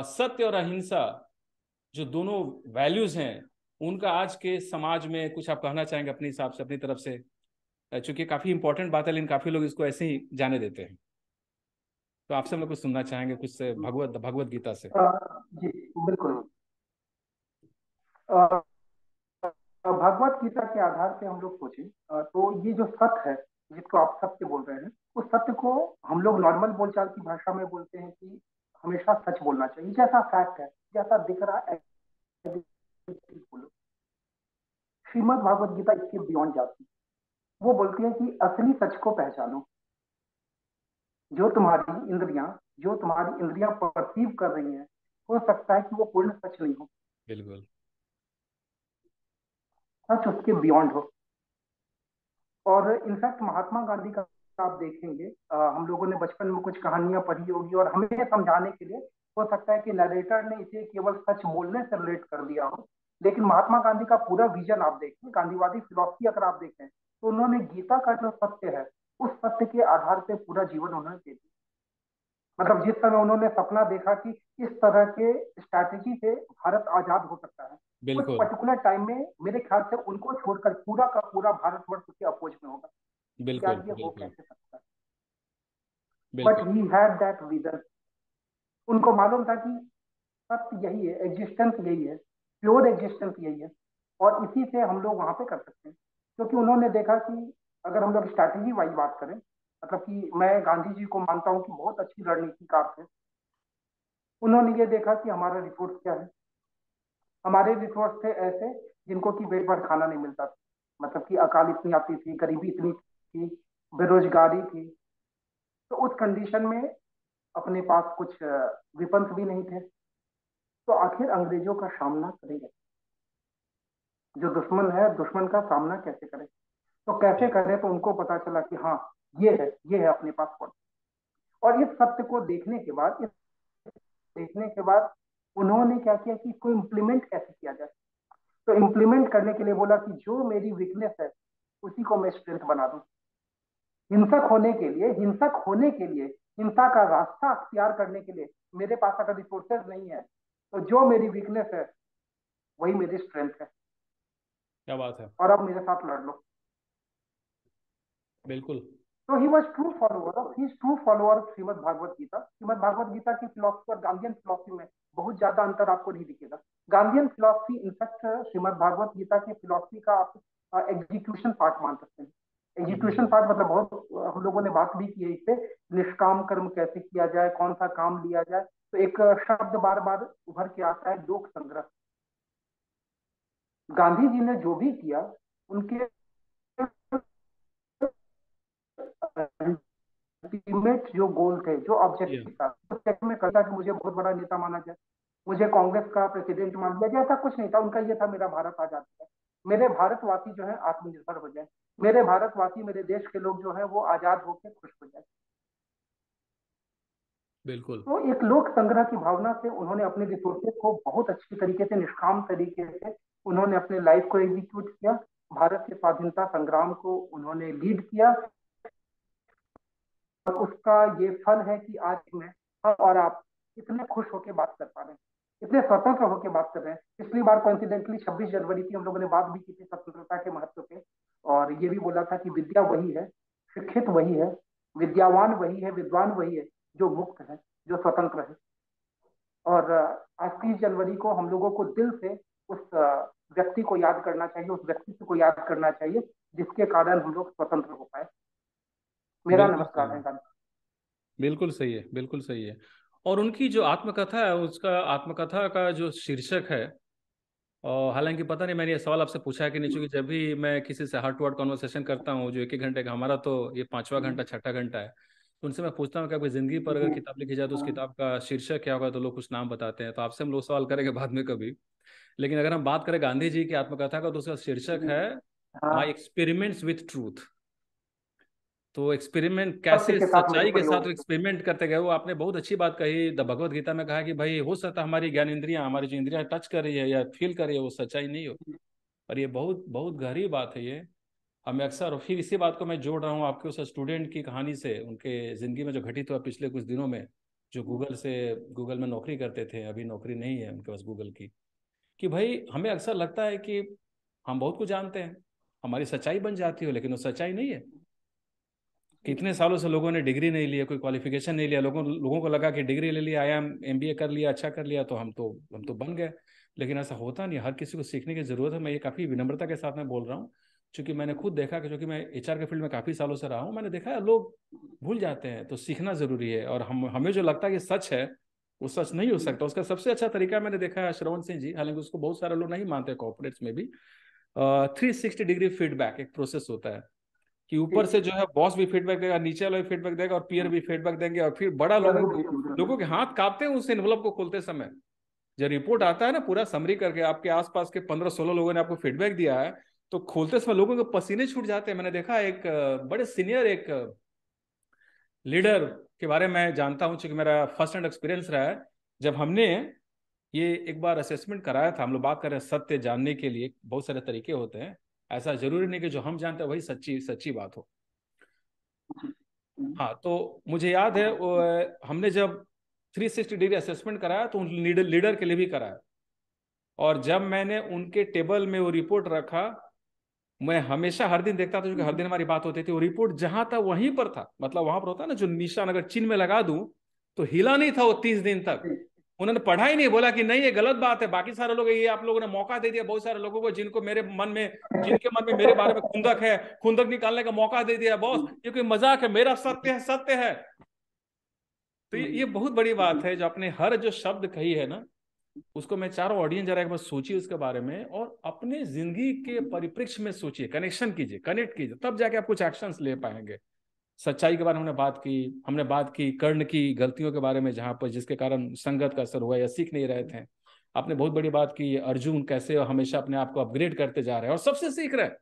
सत्य और अहिंसा जो दोनों वैल्यूज हैं, उनका आज के समाज में कुछ आप कहना चाहेंगे अपने हिसाब से, अपनी तरफ से? चूंकि काफी इंपॉर्टेंट बात है, लेकिन काफी लोग इसको ऐसे ही जाने देते हैं। तो आपसे हम लोग कुछ सुनना चाहेंगे, कुछ से भगवत गीता से। जी बिल्कुल। अ, भगवत गीता के आधार पे हम लोग सोचें तो ये जो सत्य है जिसको आप सत्य बोल रहे हैं, उस सत्य को हम लोग नॉर्मल बोलचाल की भाषा में बोलते हैं कि हमेशा सच बोलना चाहिए, जैसा फैक्ट है, जैसा दिख रहा है बोलो। श्रीमद् भागवत गीता इसके बियॉन्ड जाती है। वो बोलती है कि असली सच को पहचानो। जो तुम्हारी इंद्रियां जो तुम्हारी इंद्रियां परसीव कर रही हैं, हो सकता है कि वो पूर्ण सच नहीं हो, बिल्कुल। सच उसके बियॉन्ड हो। और इनफैक्ट महात्मा गांधी का आप देखेंगे, हम लोगों ने बचपन में कुछ कहानियां पढ़ी होगी और हमें समझाने के लिए हो सकता है कि नरेटर ने इसे केवल सच बोलने से रिलेट कर दिया हो, लेकिन महात्मा गांधी का पूरा विजन आप देखें, गांधीवादी फिलॉसफी अगर आप देखें, तो उन्होंने गीता का जो सत्य है उस सत्य के आधार पे पूरा जीवन उन्होंने दे दिया। मतलब जिस समय उन्होंने सपना देखा कि इस तरह के स्ट्रैटेजी से भारत आजाद हो सकता है, उस बिल्कुल पर्टिकुलर टाइम में मेरे ख्याल से उनको छोड़कर पूरा का पूरा भारतवर्ष उसके अपोज में होगा। बिल्कुल। यार ये हो बिल्कुल कैसे सकता है? बट बिल्कुल। He had that vision. उनको मालूम था कि सत्य यही है, एग्जिस्टेंस यही है, प्योर एग्जिस्टेंस यही है, और इसी से हम लोग वहां पे कर सकते हैं। क्योंकि उन्होंने देखा कि अगर हम लोग स्ट्रैटेजी वाइज बात करें, मतलब कि मैं गांधी जी को मानता हूँ कि बहुत अच्छी रणनीतिकार थे। उन्होंने ये देखा कि हमारा रिसोर्स क्या है। हमारे रिसोर्स थे ऐसे जिनको कि पेट भर खाना नहीं मिलता था, मतलब कि अकाल इतनी आती थी, गरीबी इतनी थी, बेरोजगारी थी। तो उस कंडीशन में अपने पास कुछ विपन्स भी नहीं थे, तो आखिर अंग्रेजों का सामना करेंगे। जो दुश्मन है, दुश्मन का सामना कैसे करें? तो कैसे करें? तो उनको पता चला कि हाँ, ये है अपने पास पॉइंट। और इस सत्य को देखने के बाद उन्होंने क्या किया कि इसको इम्प्लीमेंट कैसे किया जाए। तो इम्प्लीमेंट करने के लिए बोला कि जो मेरी वीकनेस है उसी को मैं स्ट्रेंथ बना दूं। हिंसक होने के लिए हिंसा का रास्ता अख्तियार करने के लिए मेरे पास अगर रिसोर्सेज नहीं है, तो जो मेरी वीकनेस है वही मेरी स्ट्रेंथ है, क्या बात है। और अब मेरे साथ लड़ लो। बिल्कुल। तो he was true follower of Shrimad Bhagavad Gita. Shrimad Bhagavad Gita की फिलोसफी और गांधीयन फिलोसफी में बहुत ज्यादा अंतर आपको नहीं दिखेगा। गांधीयन फिलोसफी इनफैक्ट श्रीमद भागवत गीता की फिलोसफी का आप एग्जीक्यूशन पार्ट मान सकते हैं। एग्जीक्यूशन पार्ट मतलब बहुत हम लोगों ने बात भी की है इस पे, निष्काम कर्म कैसे किया जाए, कौन सा काम लिया जाए। तो एक शब्द बार बार उभर के आता है, लोक संग्रह। गांधी जी ने जो भी किया, उनके अल्टीमेट जो गोल थे, जो Yeah. ऑब्जेक्टिव था, तो में करता कि मुझे बहुत बड़ा नेता माना जाए, मुझे कांग्रेस का प्रेसिडेंट मान लिया जाए, ऐसा कुछ नहीं था। उनका ये था, मेरा भारत आजाद है, मेरे भारतवासी जो है आत्मनिर्भर हो जाए, मेरे भारतवासी, मेरे देश के लोग जो है वो आजाद होकर खुश हो जाए। बिल्कुल। तो एक लोक संग्रह की भावना से उन्होंने अपने रिसोर्सेज को बहुत अच्छी तरीके से, निष्काम तरीके से उन्होंने अपने लाइफ को एग्जीक्यूट किया। भारत के स्वाधीनता संग्राम को उन्होंने लीड किया, और उसका ये फल है कि आज मैं, हम और आप इतने खुश होकर बात कर पा रहे हैं, इतने स्वतंत्र होकर बात कर रहे हैं। पिछली बार कॉन्सिडेंटली 26 जनवरी की हम लोगों ने बात भी की थी स्वतंत्रता के महत्व पे, और ये भी बोला था कि विद्या वही है, शिक्षित वही है, विद्यावान वही है, विद्वान वही है जो मुक्त है, जो स्वतंत्र है। और आज 30 जनवरी को हम लोगों को दिल से उस व्यक्ति को याद करना चाहिए, उस व्यक्तित्व को याद करना चाहिए जिसके कारण हम लोग स्वतंत्र हो पाए। मेरा बिल्कुल नमस्कार सही है है। गांधी। बिल्कुल सही है, बिल्कुल सही है। और उनकी जो आत्मकथा है, उसका आत्मकथा का जो शीर्षक है, और हालांकि पता नहीं मैंने ये सवाल आपसे पूछा है कि नहीं, चूंकि जब भी मैं किसी से हार्ट टू हार्ट कॉन्वर्सेशन करता हूँ जो एक एक घंटे का, हमारा तो ये 5वां घंटा 6ठा घंटा है, तो उनसे मैं पूछता हूँ कि आपकी जिंदगी पर अगर किताब लिखी जाए तो उस किताब का शीर्षक क्या होगा, तो लोग कुछ नाम बताते हैं। तो आपसे हम लोग सवाल करेंगे बाद में कभी। लेकिन अगर हम बात करें गांधी जी की आत्मकथा का, तो उसका शीर्षक है माई हाँ, एक्सपेरिमेंट्स विथ ट्रूथ। तो एक्सपेरिमेंट सत्य कैसे के साथ मेरे सच्चाई के साथ प्रयोग। एक्सपेरिमेंट करते गए, वो आपने बहुत अच्छी बात कही। द भगवत गीता में कहा कि भाई हो सकता है हमारी ज्ञान इंद्रियां, हमारी जो इंद्रियां टच कर रही है या फील कर रही है, वो सच्चाई नहीं हो। और ये बहुत बहुत गहरी बात है ये। हमें अक्सर, और फिर इसी बात को मैं जोड़ रहा हूँ आपके उस स्टूडेंट की कहानी से, उनके जिंदगी में जो घटित हुआ पिछले कुछ दिनों में, जो गूगल में नौकरी करते थे, अभी नौकरी नहीं है उनके पास गूगल की। कि भाई हमें अक्सर लगता है कि हम बहुत कुछ जानते हैं, हमारी सच्चाई बन जाती हो, लेकिन वो सच्चाई नहीं है। कितने सालों से लोगों ने डिग्री नहीं लिया, कोई क्वालिफिकेशन नहीं लिया, लोगों लोगों को लगा कि डिग्री ले लिया, आईआईएम एमबीए कर लिया, अच्छा कर लिया, तो हम तो बन गए। लेकिन ऐसा होता नहीं, हर किसी को सीखने की जरूरत है। मैं ये काफी विनम्रता के साथ में बोल रहा हूँ, क्योंकि मैंने खुद देखा कि, क्योंकि मैं एचआर के फील्ड में काफी सालों से रहा हूँ, मैंने देखा है लोग भूल जाते हैं। तो सीखना जरूरी है, और हमें जो लगता है कि सच है, वो सच नहीं हो सकता। उसका सबसे अच्छा तरीका मैंने देखा है श्रवण सिंह जी, हालांकि उसको बहुत सारे लोग नहीं मानते कॉर्पोरेट्स में भी। 360 डिग्री फीडबैक एक प्रोसेस होता है, कि ऊपर से जो है बॉस भी फीडबैक देगा, नीचे वाला भी फीडबैक देगा, और पीयर भी फीडबैक देंगे, और फिर बड़ा लोगों के हाथ कांपते हैं उस एनवलप को खोलते समय। जब रिपोर्ट आता है ना पूरा समरी करके, आपके आसपास के 15-16 लोगों ने आपको फीडबैक दिया है, तो खोलते समय लोगों के पसीने छूट जाते हैं। मैंने देखा एक बड़े सीनियर एक लीडर के बारे में जानता हूं, क्योंकि मेरा फर्स्ट हैंड एक्सपीरियंस रहा है। जब हमने ये एक बार असेसमेंट कराया था, हम लोग बात कर रहे हैं सत्य जानने के लिए बहुत सारे तरीके होते हैं, ऐसा जरूरी नहीं कि जो हम जानते हैं वही सच्ची सच्ची बात हो। हाँ, तो मुझे याद है हमने जब 360 डिग्री असेसमेंट कराया, तो उन लीडर लीडर के लिए भी कराया। और जब मैंने उनके टेबल में वो रिपोर्ट रखा, मैं हमेशा हर दिन देखता था, क्योंकि हर दिन हमारी बात होती थी, वो रिपोर्ट जहां था वहीं पर था। मतलब वहां पर होता है ना जो निशान, अगर चिन्ह में लगा दूं तो हिला नहीं था वो 30 दिन तक। उन्होंने पढ़ा ही नहीं, बोला कि नहीं ये गलत बात है, बाकी सारे लोग, ये आप लोगों ने मौका दे दिया बहुत सारे लोगों को, जिनके मन में मेरे बारे में खुंदक है, खुंदक निकालने का मौका दे दिया बॉस, ये कोई मजाक है, मेरा सत्य है, सत्य है। तो ये बहुत बड़ी बात है, जो आपने हर जो शब्द कही है ना, उसको मैं चारों ऑडियंस जरा एक बार सोचिए उसके बारे में, और अपने जिंदगी के परिप्रेक्ष्य में सोचिए, कनेक्शन कीजिए, कनेक्ट कीजिए, तब जाके आप कुछ एक्शंस ले पाएंगे। सच्चाई के बारे में हमने बात की, हमने बात की कर्ण की गलतियों के बारे में, जहां पर जिसके कारण संगत का असर हुआ या सीख नहीं रहे थे। आपने बहुत बड़ी बात की अर्जुन कैसे हमेशा अपने आप को अपग्रेड करते जा रहे हैं और सबसे सीख रहे हैं।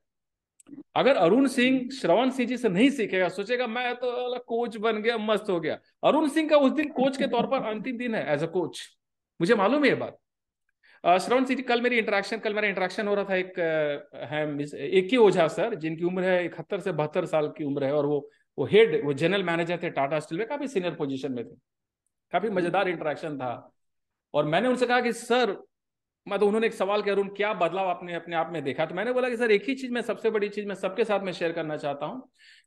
अगर अरुण सिंह श्रवण सिंह जी से नहीं सीखेगा, सोचेगा मैं तो कोच बन गया, मस्त हो गया। अरुण सिंह का उस दिन कोच के तौर पर अंतिम दिन है एज अ कोच, मुझे मालूम है ये बात। श्रवण सिंह जी, कल मेरा इंटरेक्शन हो रहा था, एक ही ओझा सर, जिनकी उम्र है 71 से 72 साल की उम्र है, और वो जनरल मैनेजर थे टाटा स्टील में, काफी सीनियर पोजीशन में थे। काफी मजेदार इंटरेक्शन था। और मैंने उनसे कहा कि सर, उन्होंने एक सवाल किया, अरुण क्या बदलाव आपने अपने आप में देखा? तो मैंने बोला कि सर एक ही चीज में, सबसे बड़ी चीज मैं सबके साथ में शेयर करना चाहता हूं,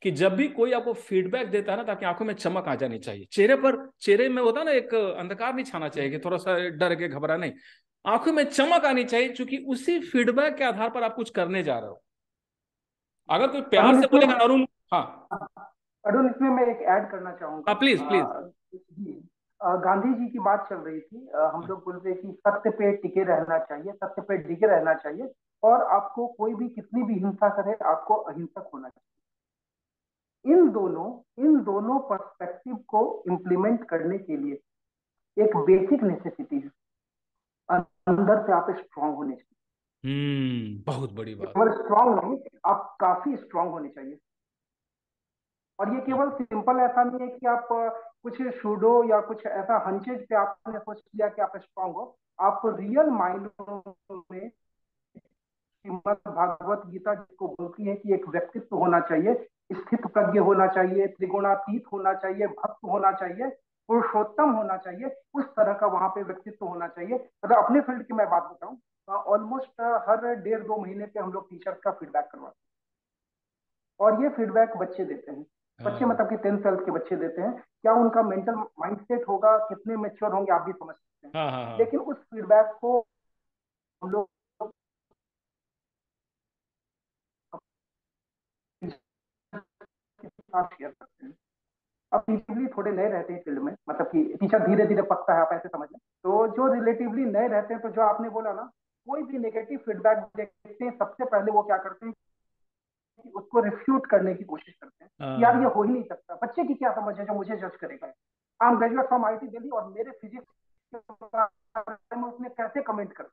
कि जब भी कोई आपको फीडबैक देता है ना, तो आपकी आंखों में चमक आ जानी चाहिए। चेहरे में होता ना एक अंधकार नहीं छाना चाहिए कि थोड़ा सा डर के घबरा नहीं, आंखों में चमक आनी चाहिए, क्योंकि उसी फीडबैक के आधार पर आप कुछ करने जा रहे हो। अगर कोई प्यार अरुण से इसमें बोलेगा अरुण, हाँ अरुण इसमें मैं एक ऐड करना चाहूंगा। हाँ, प्लीज प्लीज। जी, गांधी जी की बात चल रही थी। हम लोग बोल रहे कि सत्य पे टिके रहना चाहिए, सत्य पे टिके रहना चाहिए, और आपको कोई भी कितनी भी हिंसा करे, आपको अहिंसक होना चाहिए। इन दोनों पर्सपेक्टिव को इम्प्लीमेंट करने के लिए एक बेसिक नेसेसिटी है, अंदर से आप स्ट्रांग होने चाहिए। बहुत बड़ी बात। केवल स्ट्रांग नहीं, आप काफी स्ट्रांग होने चाहिए। और ये केवल सिंपल ऐसा नहीं है कि आप कुछ शूडो या कुछ ऐसा हंचेज पे आपने सोच लिया कि आप स्ट्रांग हो। आप रियल मायनों में श्रीमद् भागवत गीता जिसको बोलती है कि एक व्यक्तित्व होना चाहिए, स्थित प्रज्ञ होना चाहिए, त्रिगुणातीत होना चाहिए, भक्त होना चाहिए, पुरुषोत्तम होना चाहिए, उस तरह का वहां पे व्यक्तित्व होना चाहिए। मतलब अपने फील्ड की मैं बात बताऊं, ऑलमोस्ट हर 1.5-2 महीने पे हम लोग टीचर्स का फीडबैक करवाते हैं, और ये फीडबैक बच्चे देते हैं। बच्चे हाँ मतलब कि 10th 12th के बच्चे देते हैं। क्या उनका मेंटल माइंडसेट होगा, कितने मेच्योर होंगे, आप भी समझ सकते हैं। हाँ हाँ हाँ। लेकिन उस फीडबैक को हम लोग साथ शेयर करते हैं। अब रिलेटिवली थोड़े नए रहते हैं फील्ड में, मतलब कि टीचर धीरे धीरे पकता है, आप ऐसे समझ लें। तो जो रिलेटिवली नए रहते हैं, तो जो आपने बोला ना, कोई भी नेगेटिव फीडबैक देखते हैं, सबसे पहले वो क्या करते हैं कि उसको रिफ्यूट करने की कोशिश करते हैं कि यार ये हाँ हो ही नहीं सकता, बच्चे की क्या समझ है जो मुझे जज करेगा। I am graduate from IT Delhi, और मेरे फिजिक्स के बारे में उसने कैसे कमेंट कर।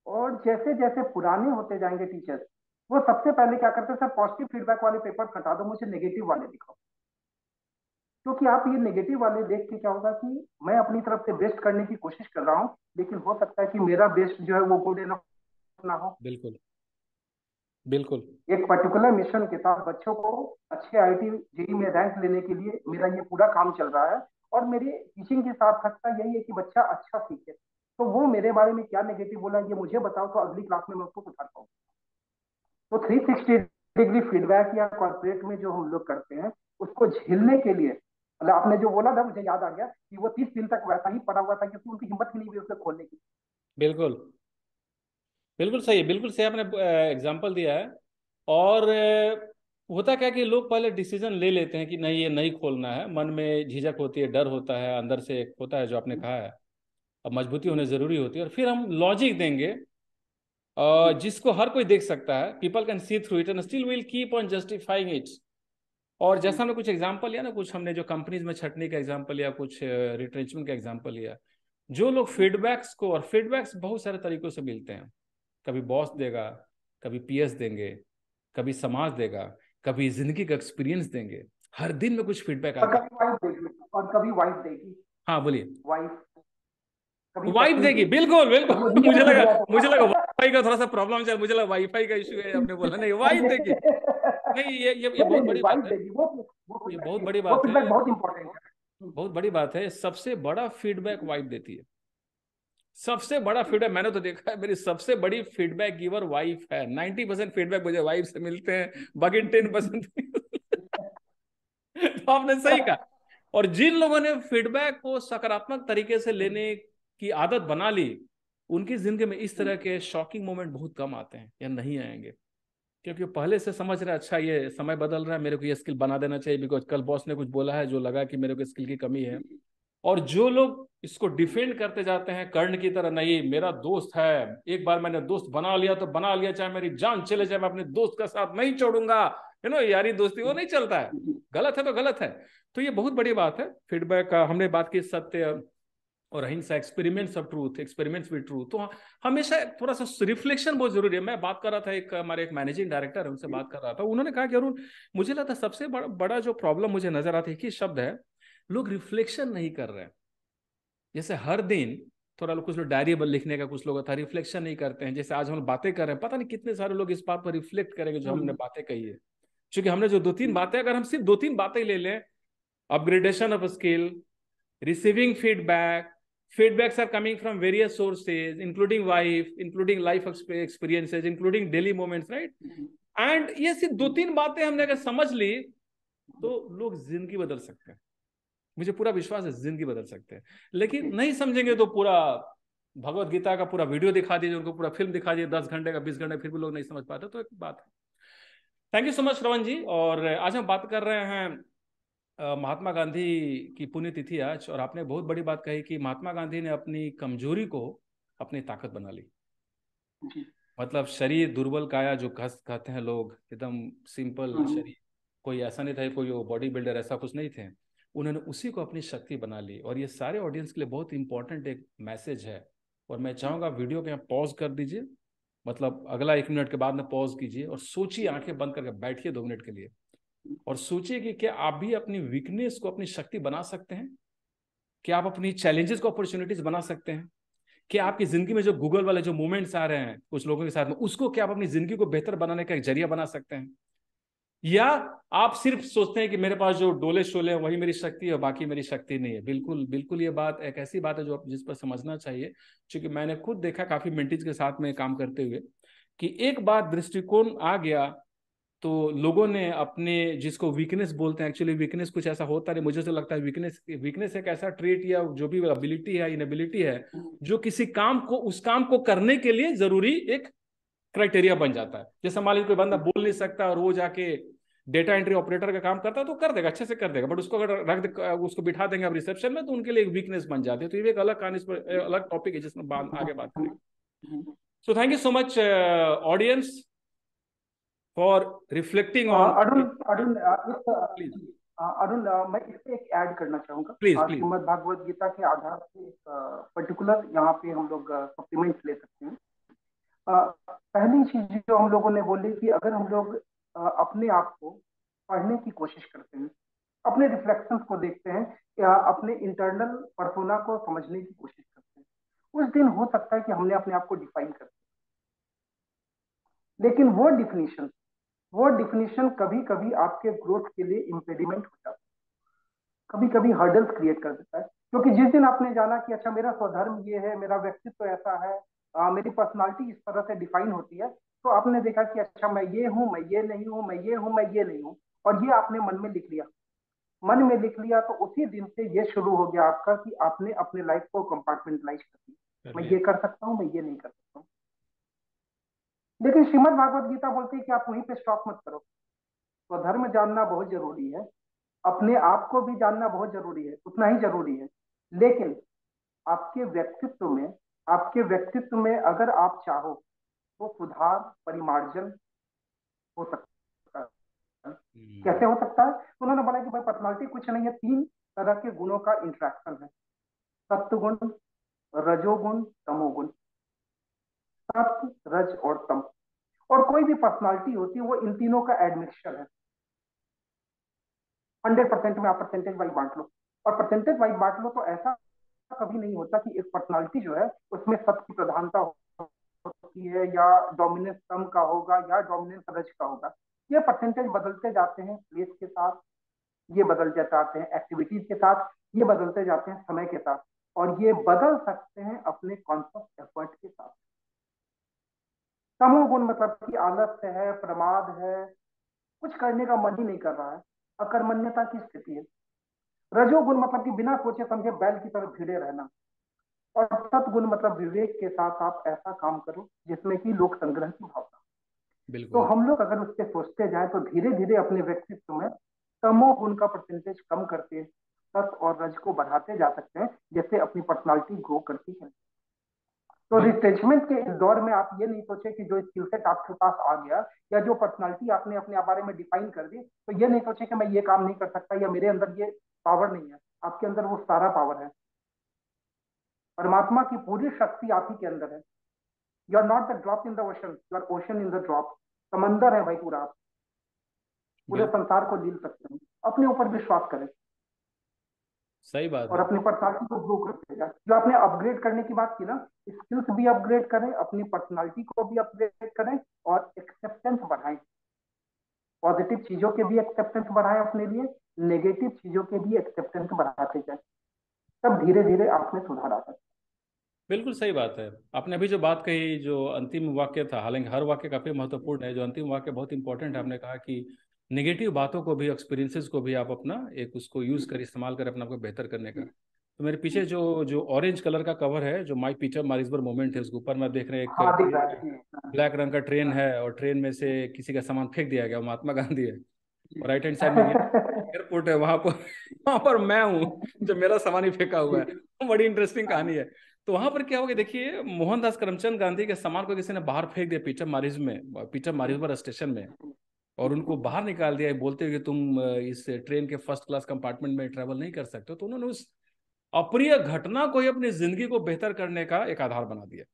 और जैसे जैसे पुराने होते जाएंगे टीचर्स, वो सबसे पहले क्या करते हैं, सर पॉजिटिव फीडबैक वाले पेपर हटा दो, मुझे नेगेटिव वाले दिखाओ। क्योंकि आप ये नेगेटिव वाले देख के क्या होगा कि मैं अपनी तरफ से बेस्ट करने की कोशिश कर रहा हूँ, लेकिन हो सकता है कि मेरा बेस्ट जो है वो गुड इनफ ना हो। बिल्कुल बिल्कुल। एक पर्टिकुलर मिशन के साथ बच्चों को अच्छे आईटी जेई में रैंक लेने के लिए मेरा ये पूरा काम चल रहा है, और मेरी टीचिंग की सार्थकता यही है कि बच्चा अच्छा सीखे। तो वो मेरे बारे में क्या नेगेटिव बोला ये मुझे बताओ, तो अगली क्लास में मैं उसको सुधार पाऊँ। तो 360 डिग्री फीडबैक या कॉर्पोरेट में जो हम लोग करते हैं, उसको झेलने के लिए, मतलब आपने जो बोला था मुझे याद आ गया कि वो 30 दिन तक वैसा ही पड़ा हुआ था, क्योंकि उनकी हिम्मत ही नहीं हुई उसे खोलने की। बिल्कुल बिल्कुल सही है, बिल्कुल सही आपने एग्जाम्पल दिया है। और होता क्या है कि लोग पहले डिसीजन ले लेते हैं कि नहीं ये नहीं खोलना है, मन में झिझक होती है, डर होता है, अंदर से एक होता है जो आपने कहा है। अब मजबूती होने जरूरी होती है, और फिर हम लॉजिक देंगे जिसको हर कोई देख सकता है, people can see through it and still will keep on justifying it. और जैसा हमने कुछ एग्जांपल लिया ना, कुछ हमने जो कंपनीज में छटने का एग्जांपल लिया, कुछ रिट्रेंचमेंट का एग्जांपल लिया, जो लोग फीडबैक्स को, और फीडबैक्स बहुत सारे तरीकों से मिलते हैं। कभी बॉस देगा, कभी पीएस देंगे, कभी समाज देगा, कभी जिंदगी का एक्सपीरियंस देंगे। हर दिन में कुछ फीडबैक और आता है। कभी वाइफ देगी, और कभी वाइफ देगी। हाँ बोलिए। वाइफ कभी वाइफ पत्नी देगी, देगी। बिल्कुल अब वो बिल्कुल। रियल में हुआ मुझे लगा था। वाईफाई का थोड़ा सा प्रॉब्लम चल, मुझे लगा वाईफाई का इशू है, आपने बोला नहीं वाइफ देगी। नहीं ये नहीं नहीं बहुत नहीं, बड़ी बात वाइफ है। देगी वो ये फीडबैक बहुत नहीं, बड़ी वो बात फीडबैक है, बहुत इंपॉर्टेंट है। बहुत बड़ी बात है। सबसे बड़ा फीडबैक वाइफ देती है, सबसे बड़ा फीडबैक। मैंने तो देखा है, मेरी सबसे बड़ी फीडबैक गिवर वाइफ है। 90% फीडबैक मुझे वाइफ से मिलते हैं, बाकी 10%। तो आपने सही कहा। और जिन लोगों ने फीडबैक को सकारात्मक तरीके से लेने की आदत बना ली, उनकी जिंदगी में इस तरह के शॉकिंग मोमेंट बहुत कम आते हैं या नहीं आएंगे। क्योंकि वो पहले से समझ रहे हैं, अच्छा ये समय बदल रहा है, मेरे को ये स्किल बना देना चाहिए, बिकॉज कल बॉस ने कुछ बोला है जो लगा कि मेरे को स्किल की कमी है। और जो लोग इसको डिफेंड करते जाते हैं कर्ण की तरह, नहीं मेरा दोस्त है, एक बार मैंने दोस्त बना लिया तो बना लिया, चाहे मेरी जान चले जाए मैं अपने दोस्त का साथ नहीं छोड़ूंगा, यारी दोस्ती वो नहीं चलता है। गलत है तो गलत है। तो ये बहुत बड़ी बात है फीडबैक का। हमने बात की सत्य और अहिंसा, experiments of truth, experiments with truth. तो हमेशा थोड़ा सा रिफ्लेक्शन बहुत जरूरी है। मैं बात कर रहा था, एक हमारे एक मैनेजिंग डायरेक्टर है, उनसे बात कर रहा था, उन्होंने कहा कि अरुण, मुझे लगता है सबसे बड़ा जो प्रॉब्लम मुझे नजर आता है कि शब्द है, लोग रिफ्लेक्शन नहीं कर रहे हैं। जैसे हर दिन थोड़ा लोग, कुछ लोग डायरी लिखने का, कुछ लोग था रिफ्लेक्शन नहीं करते हैं। जैसे आज हम बातें कर रहे हैं, पता नहीं कितने सारे लोग इस बात पर रिफ्लेक्ट करेंगे जो हमने बातें कही है। क्योंकि हमने जो 2-3 बातें, अगर हम सिर्फ 2-3 बातें ले लें, upgradation of skill, receiving feedback, feedbacks are coming from various sources including wife, including life experiences, including daily moments, right? And ये सिर्फ 2-3 बातें हमने अगर समझ ली, तो लोग जिंदगी बदल सकते हैं। मुझे पूरा विश्वास है जिंदगी बदल सकते हैं। लेकिन नहीं समझेंगे तो पूरा भगवत गीता का पूरा वीडियो दिखा दीजिए उनको, पूरा फिल्म दिखा दीजिए 10 घंटे का, 20 घंटे, फिर भी लोग नहीं समझ पाते। तो एक बात है। Thank you so much Shravan जी। और आज हम बात कर रहे हैं महात्मा गांधी की पुण्यतिथि आज, और आपने बहुत बड़ी बात कही कि महात्मा गांधी ने अपनी कमजोरी को अपनी ताकत बना ली। मतलब शरीर दुर्बल काया जो कहते हैं लोग, एकदम सिंपल शरीर, कोई ऐसा नहीं था, कोई बॉडी बिल्डर ऐसा कुछ नहीं थे, उन्होंने उसी को अपनी शक्ति बना ली। और ये सारे ऑडियंस के लिए बहुत इंपॉर्टेंट एक मैसेज है। और मैं चाहूंगा वीडियो को यहाँ पॉज कर दीजिए, मतलब अगला 1 मिनट के बाद में पॉज कीजिए और सोचिए, आंखें बंद करके बैठिए 2 मिनट के लिए और सोचिए कि क्या आप भी अपनी वीकनेस को अपनी शक्ति बना सकते हैं? क्या आप अपनी चैलेंजेस को अपॉर्चुनिटीज बना सकते हैं? क्या आपकी जिंदगी में जो गूगल वाले जो मोमेंट्स आ रहे हैं कुछ लोगों के साथ में, उसको क्या आप अपनी जिंदगी को बेहतर बनाने का एक जरिया बना सकते हैं? या आप सिर्फ सोचते हैं कि मेरे पास जो डोले शोले हैं वही मेरी शक्ति है, बाकी मेरी शक्ति नहीं है? बिल्कुल बिल्कुल, ये बात एक ऐसी बात है जो जिस पर समझना चाहिए। क्योंकि मैंने खुद देखा काफी मेंटीज के साथ में काम करते हुए कि एक बार दृष्टिकोण आ गया तो लोगों ने अपने, जिसको वीकनेस बोलते हैं, एक्चुअली वीकनेस कुछ ऐसा होता नहीं, मुझे तो लगता है वीकनेस वीकनेस एक ऐसा ट्रेट या जो भी एबिलिटी है, इनएबिलिटी है, जो किसी काम को, उस काम को करने के लिए जरूरी एक क्राइटेरिया बन जाता है। जैसे मान लीजिए कोई बंदा बोल नहीं सकता और वो जाके डेटा एंट्री ऑपरेटर का काम करता है तो कर देगा, अच्छे से कर देगा, बट उसको अगर उसको बिठा देंगे आप रिसेप्शन में तो उनके लिए एक वीकनेस बन जाती है। तो ये एक अलग कहानी, इस पर अलग टॉपिक है जिसमें आगे बात करेंगे। So thank you so much audience for reflecting on. Arun Arun please Arun, मैं इससे एक ऐड करना चाहूंगा। Please please. श्रीमद् भागवत गीता के आधार से एक पर्टिकुलर यहाँ पे हम लोग सप्लीमेंट्स ले सकते हैं। पहली चीज जो हम लोगों ने बोली कि अगर हम लोग अपने आप को पढ़ने की कोशिश करते हैं, अपने रिफ्लेक्शंस को देखते हैं या अपने इंटरनल पर्सोना को समझने की कोशिश करते हैं, उस दिन हो सकता है कि हमने अपने आप को डिफाइन कर दिया। लेकिन वो डिफिनीशन कभी कभी आपके ग्रोथ के लिए इम्पेडिमेंट हो जाता है, कभी कभी हर्डल्स क्रिएट कर देता है। क्योंकि जिस दिन आपने जाना कि अच्छा मेरा स्वधर्म ये है, मेरा व्यक्तित्व ऐसा है, मेरी पर्सनालिटी इस तरह से डिफाइन होती है, तो आपने देखा कि अच्छा मैं ये हूं, मैं ये नहीं हूं, मैं ये हूं, मैं ये नहीं हूं, और ये आपने मन में लिख लिया। मन में लिख लिया तो उसी दिन से ये शुरू हो गया आपका कि आपने अपने लाइफ को कंपार्टमेंटलाइज कर दिया। मैं ये कर सकता हूँ, मैं ये नहीं कर सकता हूँ। लेकिन श्रीमद् भागवत गीता बोलती है कि आप वहीं पे स्टॉप मत करो। तो धर्म जानना बहुत जरूरी है, अपने आप को भी जानना बहुत जरूरी है, उतना ही जरूरी है। लेकिन आपके व्यक्तित्व में, अगर आप चाहो तो सुधार, परिमार्जन हो सकता है। कैसे हो सकता है? तो उन्होंने बोला कि भाई पर्सनालिटी कुछ नहीं है, 3 तरह के गुणों का इंट्रैक्शन है, सत्व गुण, रजोगुण, तमोगुण। सत्व, रज और तम। और कोई भी पर्सनालिटी होती है वो इन तीनों का एडमिक्सचर है। 100% में आप परसेंटेज वाइज बांट लो, और परसेंटेज वाइज बांट लो तो ऐसा कभी नहीं होता कि एक पर्सनालिटी जो है उसमें सत्य की प्रधानता होती है या डोमिनेंस तम का होगा या डोमिनेंस रज का होगा। ये परसेंटेज बदलते जाते हैं प्लेस के साथ, ये बदलते जाते हैं एक्टिविटीज के साथ, ये बदलते जाते हैं समय के साथ, और ये बदल सकते हैं अपने कॉन्शियस एफर्ट के साथ। तमोगुण मतलब कि आलस्य है, प्रमाद है, कुछ करने का मन ही नहीं कर रहा है, अकर्मण्यता की स्थिति है। रजोगुण मतलब कि बिना सोचे समझे बैल की तरह भिड़े रहना। और सतगुण मतलब विवेक के साथ आप ऐसा काम करो जिसमें कि लोक संग्रह की भावना। तो बिल्कुल हम लोग अगर उस पर सोचते जाए तो धीरे धीरे अपने व्यक्तित्व में तमोगुण का परसेंटेज कम करके सत और रज को बढ़ाते जा सकते हैं, जैसे अपनी पर्सनालिटी ग्रो करती है। तो रिट्रेंचमेंट के इस दौर में आप ये नहीं सोचे कि जो स्किल सेट आपके पास आ गया या जो पर्सनालिटी आपने अपने बारे में डिफाइन कर दी, तो ये नहीं सोचे कि मैं ये काम नहीं कर सकता या मेरे अंदर ये पावर नहीं है। आपके अंदर वो सारा पावर है, परमात्मा की पूरी शक्ति आप ही के अंदर है। You are not the drop in the ocean, you are ocean in the drop. समंदर है भाई पूरा, आप पूरे संसार को झील सकते हैं। अपने ऊपर विश्वास करें, सही बात और है। अपनी पर्सनालिटी को ग्रो करते जाए। जो आपने अपग्रेड करने की बात की ना, स्किल्स भी अपग्रेड करें, अपनी पर्सनालिटी को भी अपग्रेड करें, और एक्सेप्टेंस बढ़ाएं। पॉजिटिव चीजों के भी एक्सेप्टेंस बढ़ाएं अपने लिए, नेगेटिव चीजों के भी एक्सेप्टेंस बढ़ाते जाए, तब धीरे धीरे आप में सुधार आता है। बिल्कुल सही बात है। आपने अभी जो बात कही, जो अंतिम वाक्य था, हालांकि हर वाक्य काफी महत्वपूर्ण है, जो अंतिम वाक्य बहुत इंपॉर्टेंट है। आपने कहा कि नेगेटिव बातों को भी, एक्सपीरियंसेस को भी आप अपना एक उसको यूज कर, इस्तेमाल कर अपने आप को बेहतर करने का। तो मेरे पीछे जो जो ऑरेंज कलर का कवर है, जो माई पीटर मारिसबर मोमेंट है, उसके ऊपर मैं देख रहे हैं हाँ, दिख एक रहा है। ब्लैक रंग का ट्रेन है, और ट्रेन में से किसी का सामान फेंक दिया गया, महात्मा गांधी है। और राइट हैंड साइड में एयरपोर्ट है, वहां पर मैं हूँ जो मेरा सामान ही फेंका हुआ है। बड़ी इंटरेस्टिंग कहानी है। तो वहां पर क्या हो गया, देखिए मोहनदास करमचंद गांधी के सामान को किसी ने बाहर फेंक दिया पीटर मारिजबर स्टेशन में, और उनको बाहर निकाल दिया बोलते हुए कि तुम इस ट्रेन के फर्स्ट क्लास कंपार्टमेंट में ट्रेवल नहीं कर सकते हो। तो उन्होंने उस अप्रिय घटना को ही अपनी जिंदगी को बेहतर करने का एक आधार बना दिया।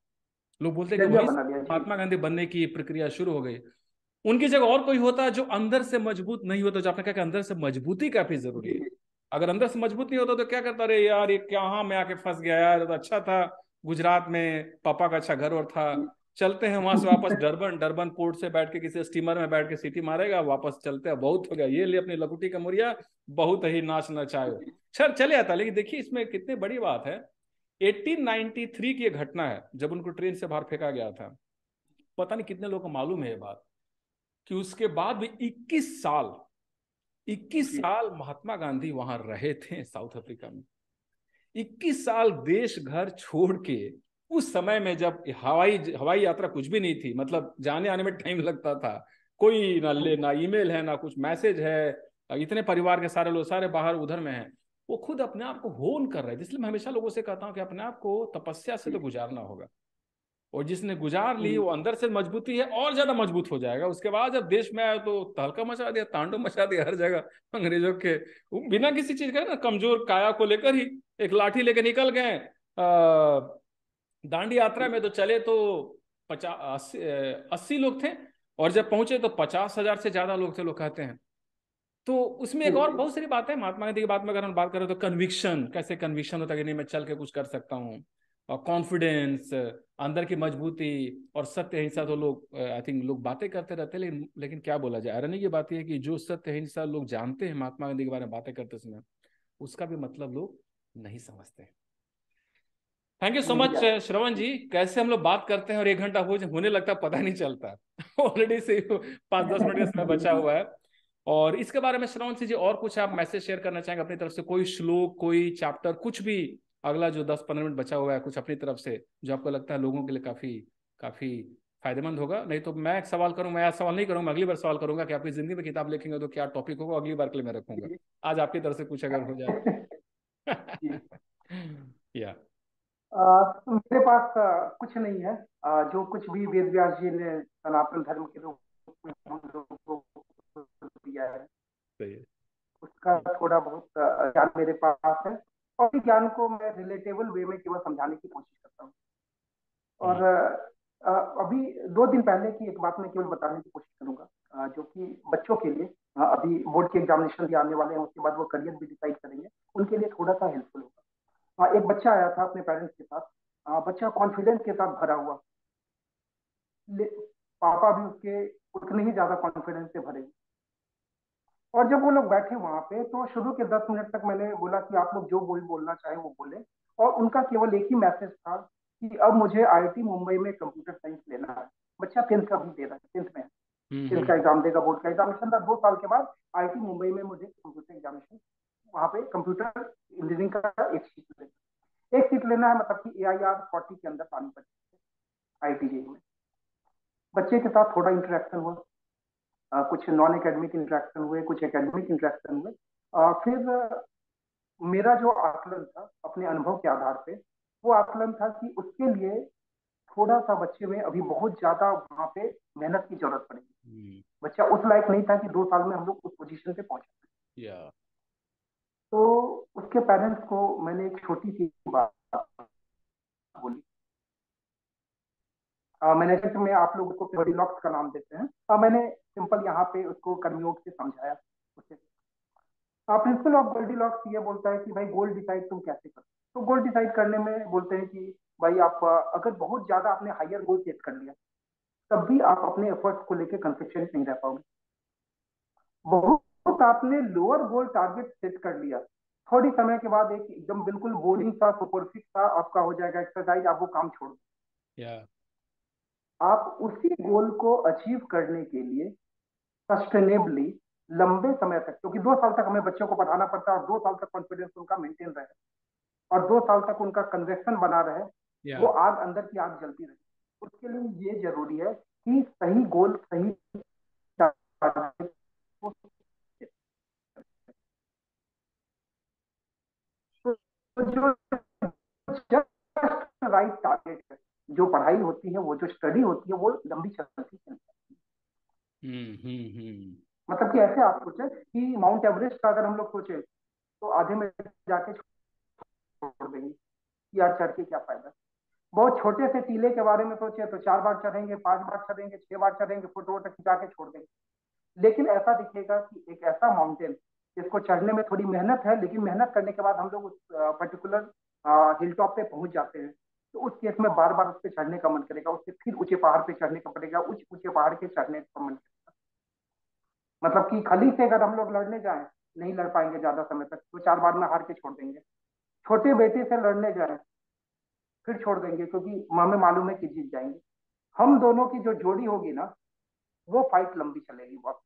लोग बोलते हैं कि जरिया वहीं बना दिया जी। महात्मा गांधी बनने की प्रक्रिया शुरू हो गई। उनकी जगह और कोई होता जो अंदर से मजबूत नहीं होता, जो आपने कहा कि अंदर से मजबूती काफी जरूरी जी है। जी अगर अंदर से मजबूत नहीं होता तो क्या करता, अरे यार ये कहाँ मैं आके फंस गया यार, तो अच्छा था गुजरात में पापा का अच्छा घर और था, चलते हैं वहां से वापस डरबन, डरबन पोर्ट से बैठ के किसी स्टीमर में बैठ के सीटी मारेगा, वापस चलते हैं, बहुत हो गया ये ले अपनी लकुटी का मुरिया, बहुत ही नाच नचायो, चल चले आता। लेकिन देखिए इसमें कितनी बड़ी बात है, 1893 की ये घटना है जब उनको ट्रेन से बाहर फेंका गया था। पता नहीं कितने लोगों को मालूम है ये बात कि उसके बाद भी 21 जी साल महात्मा गांधी वहां रहे थे साउथ अफ्रीका में। 21 साल देश घर छोड़ के, उस समय में जब हवाई हवाई यात्रा कुछ भी नहीं थी, मतलब जाने आने में टाइम लगता था, कोई ना ईमेल है ना कुछ मैसेज है, इतने परिवार के सारे लोग सारे बाहर उधर में हैं, वो खुद अपने आप को होन कर रहे थे। इसलिए मैं हमेशा लोगों से कहता हूं कि अपने आप को तपस्या से तो गुजारना होगा, और जिसने गुजार ली वो अंदर से मजबूती है और ज्यादा मजबूत हो जाएगा। उसके बाद जब देश में आया तो तहलका मचा दिया, तांडव मचा दिया हर जगह अंग्रेजों के, बिना किसी चीज का ना, कमजोर काया को लेकर ही एक लाठी लेकर निकल गए दांडी यात्रा में। तो चले तो 80 लोग थे, और जब पहुंचे तो 50,000 से ज्यादा लोग थे, लोग कहते हैं। तो उसमें एक और बहुत सारी बातें महात्मा गांधी की बात में अगर हम बात करें तो कन्विक्शन, कैसे कन्विक्शन होता है कि नहीं मैं चल के कुछ कर सकता हूँ, और कॉन्फिडेंस, अंदर की मजबूती और सत्य अहिंसा। तो लोग आई थिंक लोग बातें करते रहते हैं, लेकिन क्या बोला जाए, आयरनी की बात यह है कि जो सत्य अहिंसा लोग जानते हैं महात्मा गांधी के बारे में बातें करते समय, उसका भी मतलब लोग नहीं समझते। थैंक यू सो नहीं मच जाता। श्रवण जी, कैसे हम लोग बात करते हैं और 1 घंटा होने लगता पता नहीं चलता ऑलरेडी से 5-10 मिनट का समय बचा हुआ है। और इसके बारे में श्रवण जी और कुछ आप मैसेज शेयर करना चाहेंगे अपनी तरफ से, कोई श्लोक, कोई चैप्टर, कुछ भी, अगला जो 10-15 मिनट बचा हुआ है, कुछ अपनी तरफ से जो आपको लगता है लोगों के लिए काफी काफी फायदेमंद होगा। नहीं तो मैं एक सवाल करूं, मैं आज सवाल नहीं करूंगा, मैं अगली बार सवाल करूंगा कि आपकी जिंदगी में किताब लिखेंगे तो क्या टॉपिक होगा, अगली बार के लिए मैं रखूंगा। आज आपकी तरफ से कुछ अगर हो जाए जी या मेरे पास कुछ नहीं है। जो कुछ भी वेद व्यास जी ने सनातन धर्म के रूप में हम लोगों को दिया है, सही है। उसका थोड़ा बहुत ज्ञान मेरे पास है, और इस ज्ञान को मैं रिलेटेबल वे में केवल समझाने की कोशिश करता हूँ। और अभी 2 दिन पहले की एक बात मैं केवल बताने की कोशिश करूंगा, जो कि बच्चों के लिए, अभी बोर्ड के एग्जामिनेशन भी आने वाले हैं, उसके बाद वो करियर भी डिसाइड करेंगे, उनके लिए थोड़ा सा हेल्पफुल होगा। एक बच्चा आया था अपने पेरेंट्स के साथ। बच्चा कॉन्फिडेंस के साथ भरा हुआ, पापा भी उसके उतने ही ज्यादा कॉन्फिडेंस से भरे। और जब वो लोग बैठे वहां पे, तो शुरू के 10 मिनट तक मैंने बोला कि आप लोग जो बोलना चाहे वो बोले। और उनका केवल एक ही मैसेज था कि अब मुझे आईआईटी मुंबई में कंप्यूटर साइंस लेना है। बच्चा 10th का भी दे रहा है, 10th में, 10th का हम्म। एग्जाम देगा, बोर्ड का एग्जामिनेशन था। 2 साल के बाद आईआईटी मुंबई में मुझे कंप्यूटर एग्जामिनेशन, वहां पे कंप्यूटर इंजीनियरिंग का एक सीट लेना है, मतलब कि AIR 40 के अंदर पानी पड़ती है IIT में। बच्चे के साथ थोड़ा इंटरेक्शन हुआ, कुछ नॉन एकेडमिक इंटरेक्शन हुए, कुछ एकेडमिक इंटरेक्शन हुए। फिर मेरा जो आकलन था अपने अनुभव के आधार पे, वो आकलन था कि उसके लिए थोड़ा सा बच्चे में अभी बहुत ज्यादा वहां पे मेहनत की जरूरत पड़ेगी। बच्चा उस लायक नहीं था कि 2 साल में हम लोग उस पोजीशन पे पहुंच सकते। या तो उसके पेरेंट्स को मैंने एक छोटी सी बात बोली। मैंने जैसे में आप लोगों को गोल्डीलॉक्स का नाम देते हैं, मैंने सिंपल यहाँ पे उसको कर्मयोग से समझाया उसे। प्रिंसिपल ऑफ गोल्डीलॉक्स ये बोलता है कि भाई गोल डिसाइड तुम कैसे करो। तो गोल डिसाइड करने में बोलते हैं कि भाई आप अगर बहुत ज्यादा आपने हायर गोल सेट कर लिया, तब भी आप अपने एफर्ट्स को लेकर कंसिस्टेंट नहीं रह पाओगे। बहुत आपने लोअर गोल टारगेट सेट कर लिया, थोड़ी समय के बाद एक एकदम बिल्कुल बोरिंग सा सुपरफिट सा आपका हो जाएगा एक्सरसाइज, आप वो काम छोड़ दो। या आप उसी गोल को अचीव करने के लिए सस्टेनेबली लंबे समय तक, क्योंकि 2 साल तक हमें बच्चों को पढ़ाना पड़ता है, और 2 साल तक कॉन्फिडेंस उनका मेंटेन रहे, और 2 साल तक उनका कन्वेक्शन बना रहे, या वो आग अंदर की आग जलती रहे। उसके लिए ये जरूरी है कि सही गोल, सही टारगेट को, तो जो जस्ट लाइफ टारगेट है। जो पढ़ाई होती है, वो जो स्टडी होती है, वो लंबी चलती है। मतलब कि ऐसे आप सोचे कि माउंट एवरेस्ट का अगर हम लोग सोचे तो आधे में जाके छोड़ देंगे कि यार चढ़ के क्या फायदा। बहुत छोटे से टीले के बारे में सोचे तो 4 बार चढ़ेंगे, 5 बार चढ़ेंगे, 6 बार चढ़ेंगे, फोटो वोटो खिंचा के छोड़ देंगे। लेकिन ऐसा दिखेगा कि एक ऐसा माउंटेन जिसको चढ़ने में थोड़ी मेहनत है, लेकिन मेहनत करने के बाद हम लोग उस पर्टिकुलर हिल टॉप पे पहुंच जाते हैं, तो उस केस में बार बार उस पर चढ़ने का मन करेगा, उससे फिर ऊंचे पहाड़ पे चढ़ने का पड़ेगा, ऊंचे पहाड़ के चढ़ने का मन करेगा। मतलब कि खली से अगर हम लोग लड़ने जाएं, नहीं लड़ पाएंगे ज्यादा समय तक, तो 4 बार में हार के छोड़ देंगे। छोटे बेटे से लड़ने जाएं, फिर छोड़ देंगे, क्योंकि हमें मालूम है कि जीत जाएंगे। हम दोनों की जो जोड़ी होगी ना, वो फाइट लंबी चलेगी बहुत।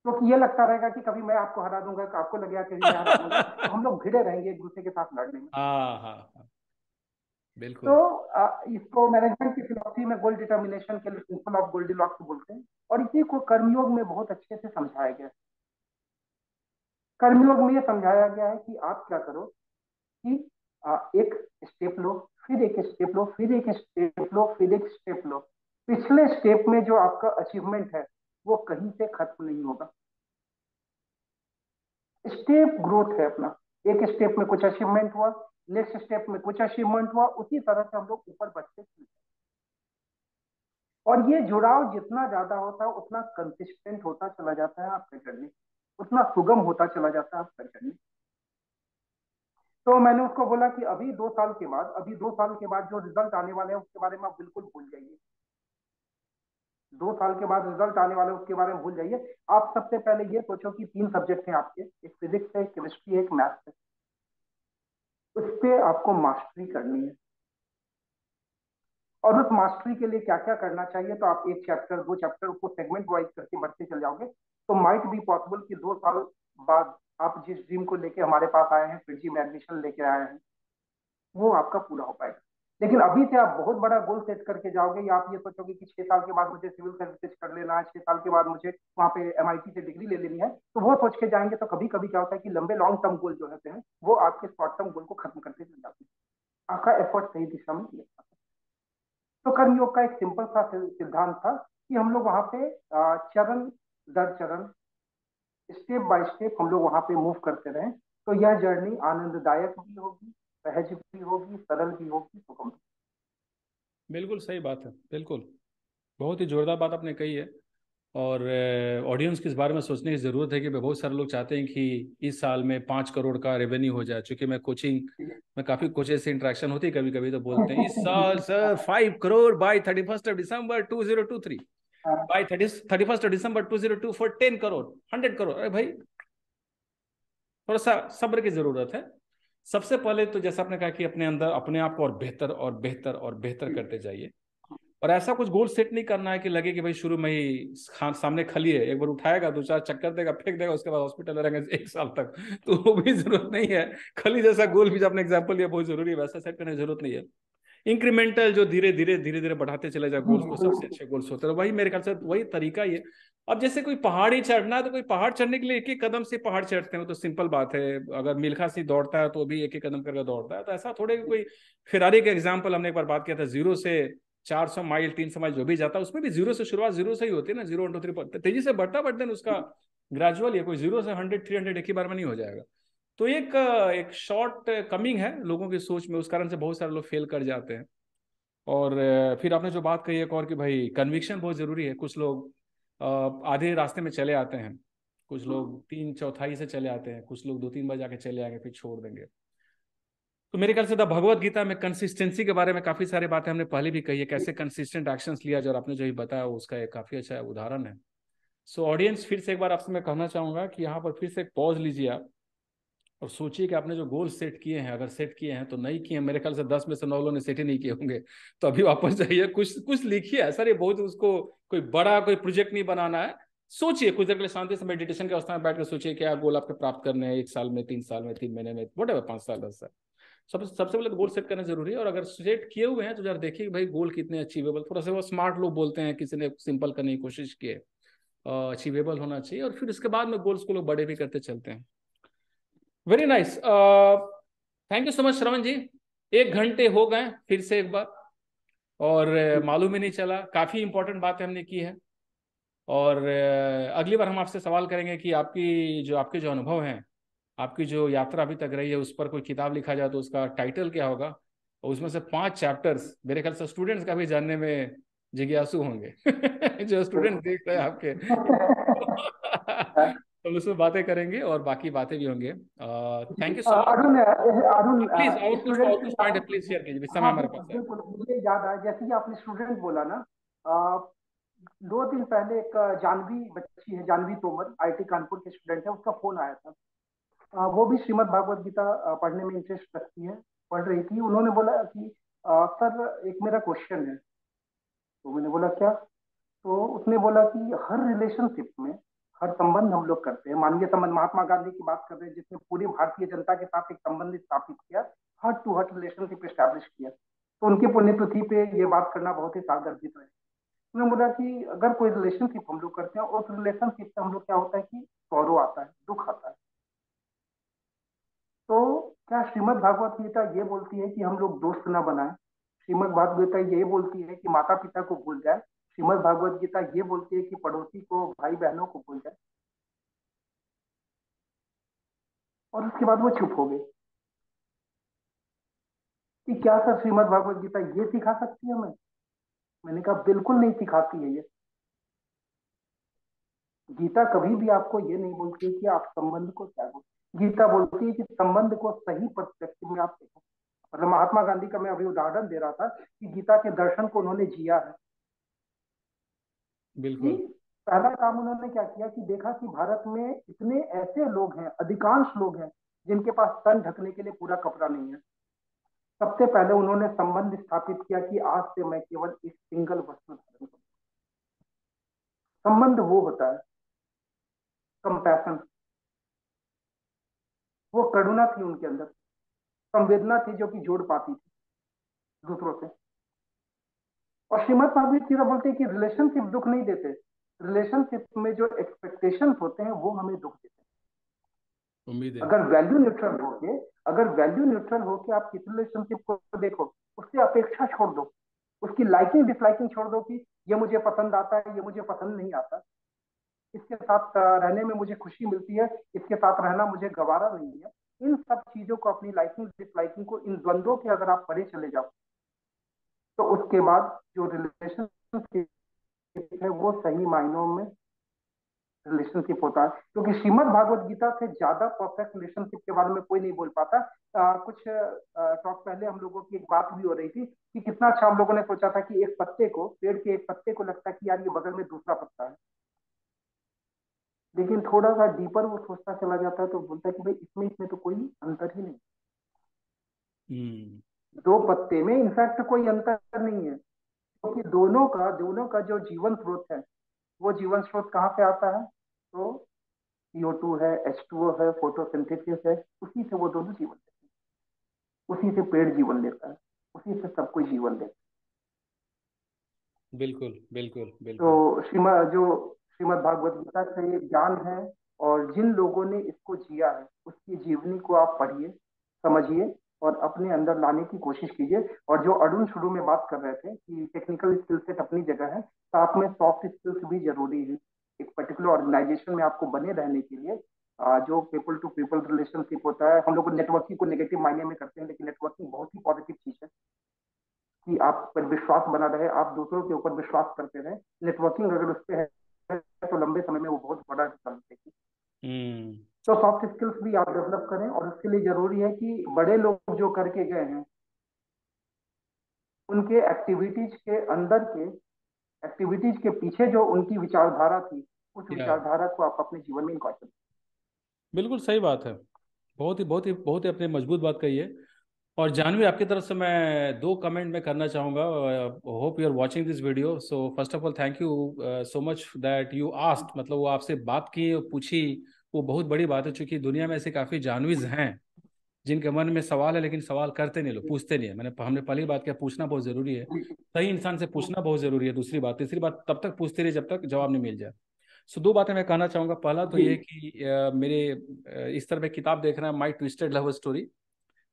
तो ये लगता रहेगा कि कभी मैं आपको हरा दूंगा, आपको लगेगा कि मैं हरा दूंगा, तो हम लोग भिड़े रहेंगे एक दूसरे के साथ लड़ने में। हाँ हाँ हाँ, तो बिल्कुल। इसको मैनेजमेंट की फिलोसफी में गोल डिटर्मिनेशन के लिए प्रिंसिपल ऑफ गोल्डीलॉक्स बोलते हैं, और इसी को कर्मयोग में बहुत अच्छे से समझाया गया है। कर्मयोग में ये समझाया गया है कि आप क्या करो कि एक स्टेप लो, फिर एक स्टेप लो, फिर एक स्टेप लो, फिर एक स्टेप लो। पिछले स्टेप में जो आपका अचीवमेंट है वो कहीं से खत्म नहीं होगा। स्टेप ग्रोथ है अपना। एक स्टेप में कुछ अचीवमेंट हुआ, नेक्स्ट स्टेप में कुछ अचीवमेंट हुआ, उसी तरह से हम लोग ऊपर बढ़ते चलते हैं। और ये जुड़ाव जितना ज्यादा होता है उतना कंसिस्टेंट होता चला जाता है आपका जर्नी, उतना सुगम होता चला जाता है आपका जर्नी। तो मैंने उसको बोला कि अभी 2 साल के बाद जो रिजल्ट आने वाले हैं उसके बारे में आप बिल्कुल भूल जाइए। 2 साल के बाद रिजल्ट आने वाले उसके बारे में भूल जाइए। आप सबसे पहले ये सोचो कि 3 सब्जेक्ट हैं आपके, एक फिजिक्स है, एक केमिस्ट्री है, एक मैथ्स है। उस पर आपको मास्टरी करनी है। और उस मास्टरी के लिए क्या क्या करना चाहिए, तो आप 1 चैप्टर 2 चैप्टर को सेगमेंट वाइज करके बढ़ते चल जाओगे, तो माइट बी पॉसिबल कि 2 साल बाद आप जिस ड्रीम को लेके हमारे पास आए हैं, फिर जी में एडमिशन लेके आए हैं, वो आपका पूरा हो पाएगा। लेकिन अभी से आप बहुत बड़ा गोल सेट करके जाओगे, या आप ये सोचोगे कि 6 साल के बाद मुझे सिविल सर्विसेज कर लेना है, 6 साल के बाद मुझे वहां पे MIT से डिग्री ले लेनी है, तो वो सोच के जाएंगे तो कभी कभी क्या होता है कि लंबे लॉन्ग टर्म गोल जो होते हैं वो आपके शॉर्ट टर्म गोल को खत्म करते चले जाते हैं। आपका एफर्ट सही दिशा में नहीं लगता। तो कर्मयोग का एक सिंपल सा सिद्धांत था कि हम लोग वहां पे चरण दर चरण, स्टेप बाय स्टेप हम लोग वहां पे मूव करते रहे, तो यह जर्नी आनंददायक भी होगी, सहज भी होगी, सरल भी होगी, सुगम भी। बिल्कुल सही बात है, बिल्कुल। बहुत ही जोरदार बात आपने कही है। और ऑडियंस के इस बारे में सोचने की ज़रूरत है कि बहुत सारे लोग चाहते हैं कि इस साल में 5 करोड़ का रेवेन्यू हो जाए। चूंकि मैं कोचिंग में काफ़ी कोचेज से इंटरेक्शन होती है, कभी कभी तो बोलते हैं इस साल sir 5 crore by 31 December 2023, by 31 दिसंबर 2024 10 करोड़, 100 करोड़। अरे भाई, थोड़ा सा सब्र की ज़रूरत है। सबसे पहले तो जैसा आपने कहा कि अपने अंदर अपने आप को और बेहतर और बेहतर और बेहतर करते जाइए। और ऐसा कुछ गोल सेट नहीं करना है कि लगे कि भाई शुरू में ही सामने खली है, एक बार उठाएगा 2 4 चक्कर देगा, फेंक देगा, उसके बाद हॉस्पिटल रहेंगे 1 साल तक, तो वो भी जरूरत नहीं है। खली जैसा गोल भी जो आपने एग्जाम्पल लिया बहुत जरूरी है, वैसा सेट करने की जरूरत नहीं है। इंक्रीमेंटल जो धीरे धीरे धीरे धीरे बढ़ाते चले जाए गोल्स को, सबसे अच्छे गोल्स होते हैं। वही मेरे ख्याल से वही तरीका ही है। अब जैसे कोई पहाड़ ही चढ़ना है तो कोई पहाड़ चढ़ने के लिए एक एक कदम से पहाड़ चढ़ते हैं, वो तो सिंपल बात है। अगर मिल्खा सिंह दौड़ता है तो भी एक एक कदम करके दौड़ता है, तो ऐसा थोड़े कोई फिरारी का एग्जाम्पल हमने एक बार बात किया था, 0 से 400 माइल 300 माइल जो भी जाता है उसमें भी जीरो से शुरुआत जीरो से ही होती है ना, 0 1 2 3 तेजी से बढ़ता, बट देन उसका ग्रेजुअल है, कोई 0 से 100 300 एक ही बार में नहीं हो जाएगा। तो एक एक शॉर्ट कमिंग है लोगों की सोच में, उस कारण से बहुत सारे लोग फेल कर जाते हैं। और फिर आपने जो बात कही एक और कि भाई कन्विक्शन बहुत जरूरी है। कुछ लोग आधे रास्ते में चले आते हैं, कुछ लोग 3/4 से चले आते हैं, कुछ लोग 2 3 बार जाके चले आएंगे फिर छोड़ देंगे। तो मेरे ख्याल से द भगवत गीता में कंसिस्टेंसी के बारे में काफी सारी बातें हमने पहले भी कही है, कैसे कंसिस्टेंट एक्शंस लिया जाए, और आपने जो ही बताया उसका एक काफी अच्छा उदाहरण है। सो ऑडियंस, फिर से एक बार आपसे मैं कहना चाहूंगा कि यहाँ पर फिर से एक पॉज लीजिए आप, और सोचिए कि आपने जो गोल सेट किए हैं, अगर सेट किए हैं तो नहीं किए हैं, मेरे ख्याल से 10 में से 9 लोगों ने सेट ही नहीं किए होंगे। तो अभी वापस जाइए, कुछ कुछ लिखिए। सर ये बहुत, उसको कोई बड़ा कोई प्रोजेक्ट नहीं बनाना है। सोचिए कुछ देर के लिए शांति से मेडिटेशन के अवस्था में बैठ कर सोचिए क्या गोल आपके प्राप्त करने हैं 1 साल में, 3 साल में, 3 महीने में, वट 5 साल 10 साल। सबसे पहले तो गोल सेट करना जरूरी है। और अगर सेट किए हुए हैं तो जरा देखिए भाई गोल कितने अचीवेबल, थोड़ा सा वो स्मार्ट लोग बोलते हैं, किसी ने सिंपल करने की कोशिश की है, अचीवेबल होना चाहिए, और फिर उसके बाद में गोल्स को लोग बड़े भी करते चलते हैं। Very nice, thank you so much Shravan ji. 1 घंटे हो गए फिर से एक बार, और मालूम ही नहीं चला। काफी इंपॉर्टेंट बातें हमने की है। और अगली बार हम आपसे सवाल करेंगे कि आपके जो अनुभव हैं, आपकी जो यात्रा अभी तक रही है, उस पर कोई किताब लिखा जाए तो उसका टाइटल क्या होगा, और उसमें से 5 चैप्टर्स मेरे ख्याल से स्टूडेंट्स का भी जानने में जिज्ञासु होंगे। जो स्टूडेंट देख रहे हैं आपके। हम उसमें बातें करेंगे और बाकी बातें भी होंगे। Thank you so much. Arun Arun please और स्टूडेंट कुछ पॉइंट है, प्लीज शेयर कीजिए, समय हाँ हमारे पास बिल्कुल है। बिल्कुल, मुझे याद आया जैसे कि आपने स्टूडेंट बोला ना, अ, 2 दिन पहले एक जानवी बच्ची है, जानवी तोमर, आईटी कानपुर की स्टूडेंट है, उसका फोन आया था। वो भी श्रीमद् भागवत गीता पढ़ने में इंटरेस्ट रखती है, पढ़ रही थी। उन्होंने बोला कि सर एक मेरा क्वेश्चन है। तो मैंने बोला क्या? तो उसने बोला कि हर रिलेशनशिप में, हर संबंध हम लोग करते हैं, मानवीय संबंध, महात्मा गांधी की बात कर रहे हैं जिसने पूरी भारतीय जनता के साथ एक संबंध स्थापित किया, heart to heart relationship establish किया। तो उनकी पुण्यतिथि पे ये बात करना बहुत ही सार्थक है। उन्होंने बोला कि अगर कोई रिलेशनशिप हम लोग करते हैं, उस रिलेशनशिप से हम लोग क्या होता है कि सौरो आता है, दुख आता है। तो क्या श्रीमद् भागवत गीता ये बोलती है कि हम लोग दोस्त ना बनाएं? श्रीमद् भागवत गीता ये बोलती है कि माता पिता को भूल जाए? श्रीमद् भागवत गीता ये बोलती है कि पड़ोसी को, भाई बहनों को भूल जाए? और उसके बाद वो चुप हो गए कि क्या सर श्रीमद् भागवत गीता ये सिखा सकती है हमें? मैंने कहा बिल्कुल नहीं सिखाती है ये। गीता कभी भी आपको ये नहीं बोलती है कि आप संबंध को त्यागो। गीता बोलती है कि संबंध को सही पर्सपेक्टिव में आप देखो। मतलब महात्मा गांधी का मैं अभी उदाहरण दे रहा था कि गीता के दर्शन को उन्होंने जिया है। कि बिल्कुल। पहला काम उन्होंने क्या किया कि देखा कि भारत में इतने ऐसे लोग हैं, अधिकांश लोग हैं जिनके पास तन ढकने के लिए पूरा कपड़ा नहीं है। सबसे पहले उन्होंने संबंध स्थापित किया कि आज से मैं केवल एक सिंगल वस्त्र धारण करूं। संबंध वो होता है कंपैशन, वो करुणा थी उनके अंदर, संवेदना थी जो कि जोड़ पाती थी दूसरों से। और श्रीमद भागवत गीता बोलते हैं कि रिलेशनशिप दुख नहीं देते, रिलेशनशिप में जो एक्सपेक्टेशन होते हैं वो हमें दुख देते हैं। उम्मीद है। अगर वैल्यू न्यूट्रल होके, अगर वैल्यू न्यूट्रल होके आप किसी रिलेशनशिप को देखो, उससे अपेक्षा छोड़ दो, उसकी लाइकिंग डिसलाइकिंग छोड़ दो कि ये मुझे पसंद आता है, ये मुझे पसंद नहीं आता, इसके साथ रहने में मुझे खुशी मिलती है, इसके साथ रहना मुझे गवारा नहीं है। इन सब चीजों को, अपनी लाइकिंग डिसलाइकिंग को, इन द्वंद्वों के अगर आप परे चले जाओ, तो उसके बाद जो रिलेशनशिप है वो सही मायनों में रिलेशनशिप होता है। क्योंकि श्रीमद् भागवत गीता से ज्यादा परफेक्ट रिलेशनशिप के बारे में कोई नहीं बोल पाता। कुछ टॉक पहले हम लोगों की एक बात भी हो रही थी कि कितना अच्छा हम लोगों ने सोचा था कि एक पत्ते को, पेड़ के एक पत्ते को लगता है कि यार ये बगल में दूसरा पत्ता है, लेकिन थोड़ा सा डीपर वो सोचता चला जाता है तो बोलता है कि भाई इसमें इसमें तो कोई अंतर ही नहीं। हम्म। दो पत्ते में इनफैक्ट कोई अंतर नहीं है, क्योंकि दोनों का जो जीवन स्रोत है, वो जीवन स्रोत कहाँ से आता है? तो CO2 है, H2O है, फोटोसिंथेसिस है, उसी से वो दोनों जीवन लेते हैं, उसी से पेड़ जीवन लेता है, उसी से सब कोई जीवन लेता बिल्कुल बिल्कुल है। बिल्कुल। तो श्रीमद् भागवत गीता का ये ज्ञान है, और जिन लोगों ने इसको जिया है उसकी जीवनी को आप पढ़िए, समझिए और अपने अंदर लाने की कोशिश कीजिए। और जो अरुण शुरू में बात कर रहे थे कि टेक्निकल स्किल सेट अपनी जगह है, साथ में सॉफ्ट स्किल्स भी जरूरी है। एक पर्टिकुलर ऑर्गेनाइजेशन में आपको बने रहने के लिए जो पीपल टू पीपल रिलेशनशिप होता है, हम लोग नेटवर्किंग को नेगेटिव मायने में करते हैं, लेकिन नेटवर्किंग बहुत ही पॉजिटिव चीज है कि आप पर विश्वास बना रहे, आप दूसरों के ऊपर विश्वास करते रहे। नेटवर्किंग अगर उस पर है तो लंबे समय में वो बहुत बड़ा रिजल्ट देगी। हम्म। तो सॉफ्ट स्किल्स भी आप डेवलप करें, और उसके लिए जरूरी है कि बड़े लोग जो करके गए हैं उनके एक्टिविटीज के अंदर के, एक्टिविटीज के पीछे जो उनकी विचारधारा थी, उस या विचारधारा को आप अपने जीवन में इनकॉर्पोरेट। बिल्कुल सही बात है। बहुत ही अपने मजबूत बात कही है। और जानवी, आपकी तरफ से मैं 2 कमेंट में करना चाहूँगा। Hope you are watching this video. So first of all thank you so much that you asked, मतलब वो आपसे बात की और पूछी, वो बहुत बड़ी बात है। चूंकि दुनिया में ऐसे काफ़ी जानवीज हैं जिनके मन में सवाल है लेकिन सवाल करते नहीं, लोग पूछते नहीं है। हमने पहली बात किया, पूछना बहुत ज़रूरी है। सही इंसान से पूछना बहुत ज़रूरी है। दूसरी बात, तीसरी बात, तब तक पूछते रहिए जब तक जवाब नहीं मिल जाए। सो 2 बातें मैं कहना चाहूँगा। पहला तो जी ये है कि इस तरह की किताब देख रहे हैं, माई ट्विस्टेड लव स्टोरी।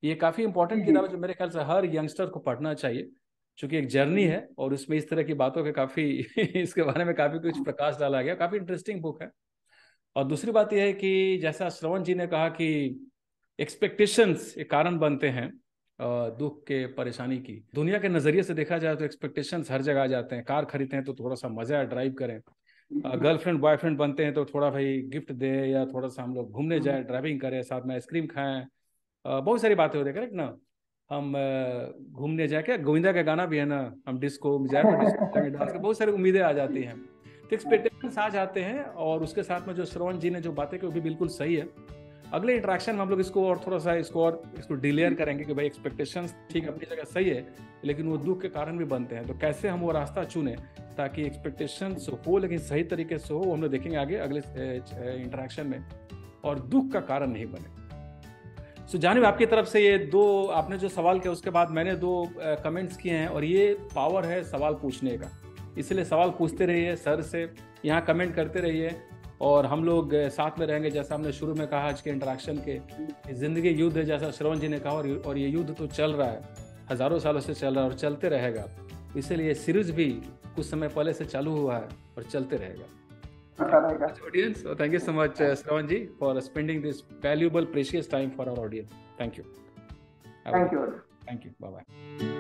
ये काफी इंपॉर्टेंट किताब है जो मेरे ख्याल से हर यंगस्टर को पढ़ना चाहिए, क्योंकि एक जर्नी है और उसमें इस तरह की बातों के काफी इसके बारे में काफी कुछ प्रकाश डाला गया, काफी इंटरेस्टिंग बुक है। और दूसरी बात यह है कि जैसा श्रवण जी ने कहा कि एक्सपेक्टेशंस एक कारण बनते हैं दुख के, परेशानी की। दुनिया के नजरिए से देखा जाए तो एक्सपेक्टेशंस हर जगह आ जाते हैं। कार खरीदते हैं तो थोड़ा सा मजा ड्राइव करें, गर्लफ्रेंड बॉयफ्रेंड बनते हैं तो थोड़ा भाई गिफ्ट दे, या थोड़ा सा हम लोग घूमने जाए, ड्राइविंग करें, साथ में आइसक्रीम खाएं, बहुत सारी बातें होती है, करेक्ट ना। हम घूमने जाए, क्या गोविंदा का गाना भी है ना, हम डिस्को में जाए तो डिस्को जाएंगे, डांस के, बहुत सारी उम्मीदें आ जाती हैं, तो एक्सपेक्टेशंस आ जाते हैं। और उसके साथ में जो श्रवण जी ने जो बातें की वो भी बिल्कुल सही है। अगले इंटरेक्शन में हम लोग इसको और थोड़ा सा इसको डिलेयर करेंगे कि भाई एक्सपेक्टेशंस ठीक अपनी जगह सही है, लेकिन वो दुख के कारण भी बनते हैं, तो कैसे हम वो रास्ता चुने ताकि एक्सपेक्टेशंस हो लेकिन सही तरीके से हो, वो हम लोग देखेंगे आगे अगले इंटरेक्शन में, और दुख का कारण नहीं बने। सो जानिब, आपकी तरफ से ये दो आपने जो सवाल किया उसके बाद मैंने दो कमेंट्स किए हैं, और ये पावर है सवाल पूछने का, इसलिए सवाल पूछते रहिए सर से, यहाँ कमेंट करते रहिए, और हम लोग साथ में रहेंगे। जैसा हमने शुरू में कहा आज के इंटरेक्शन के, जिंदगी युद्ध है जैसा श्रवण जी ने कहा, और ये युद्ध तो चल रहा है, हजारों सालों से चल रहा है और चलते रहेगा। इसीलिए ये सीरीज भी कुछ समय पहले से चालू हुआ है और चलते रहेगा। Audience, so thank you so much, Shravan ji, for spending this valuable, precious time for our audience. Thank you. Thank you. Thank you. Bye bye.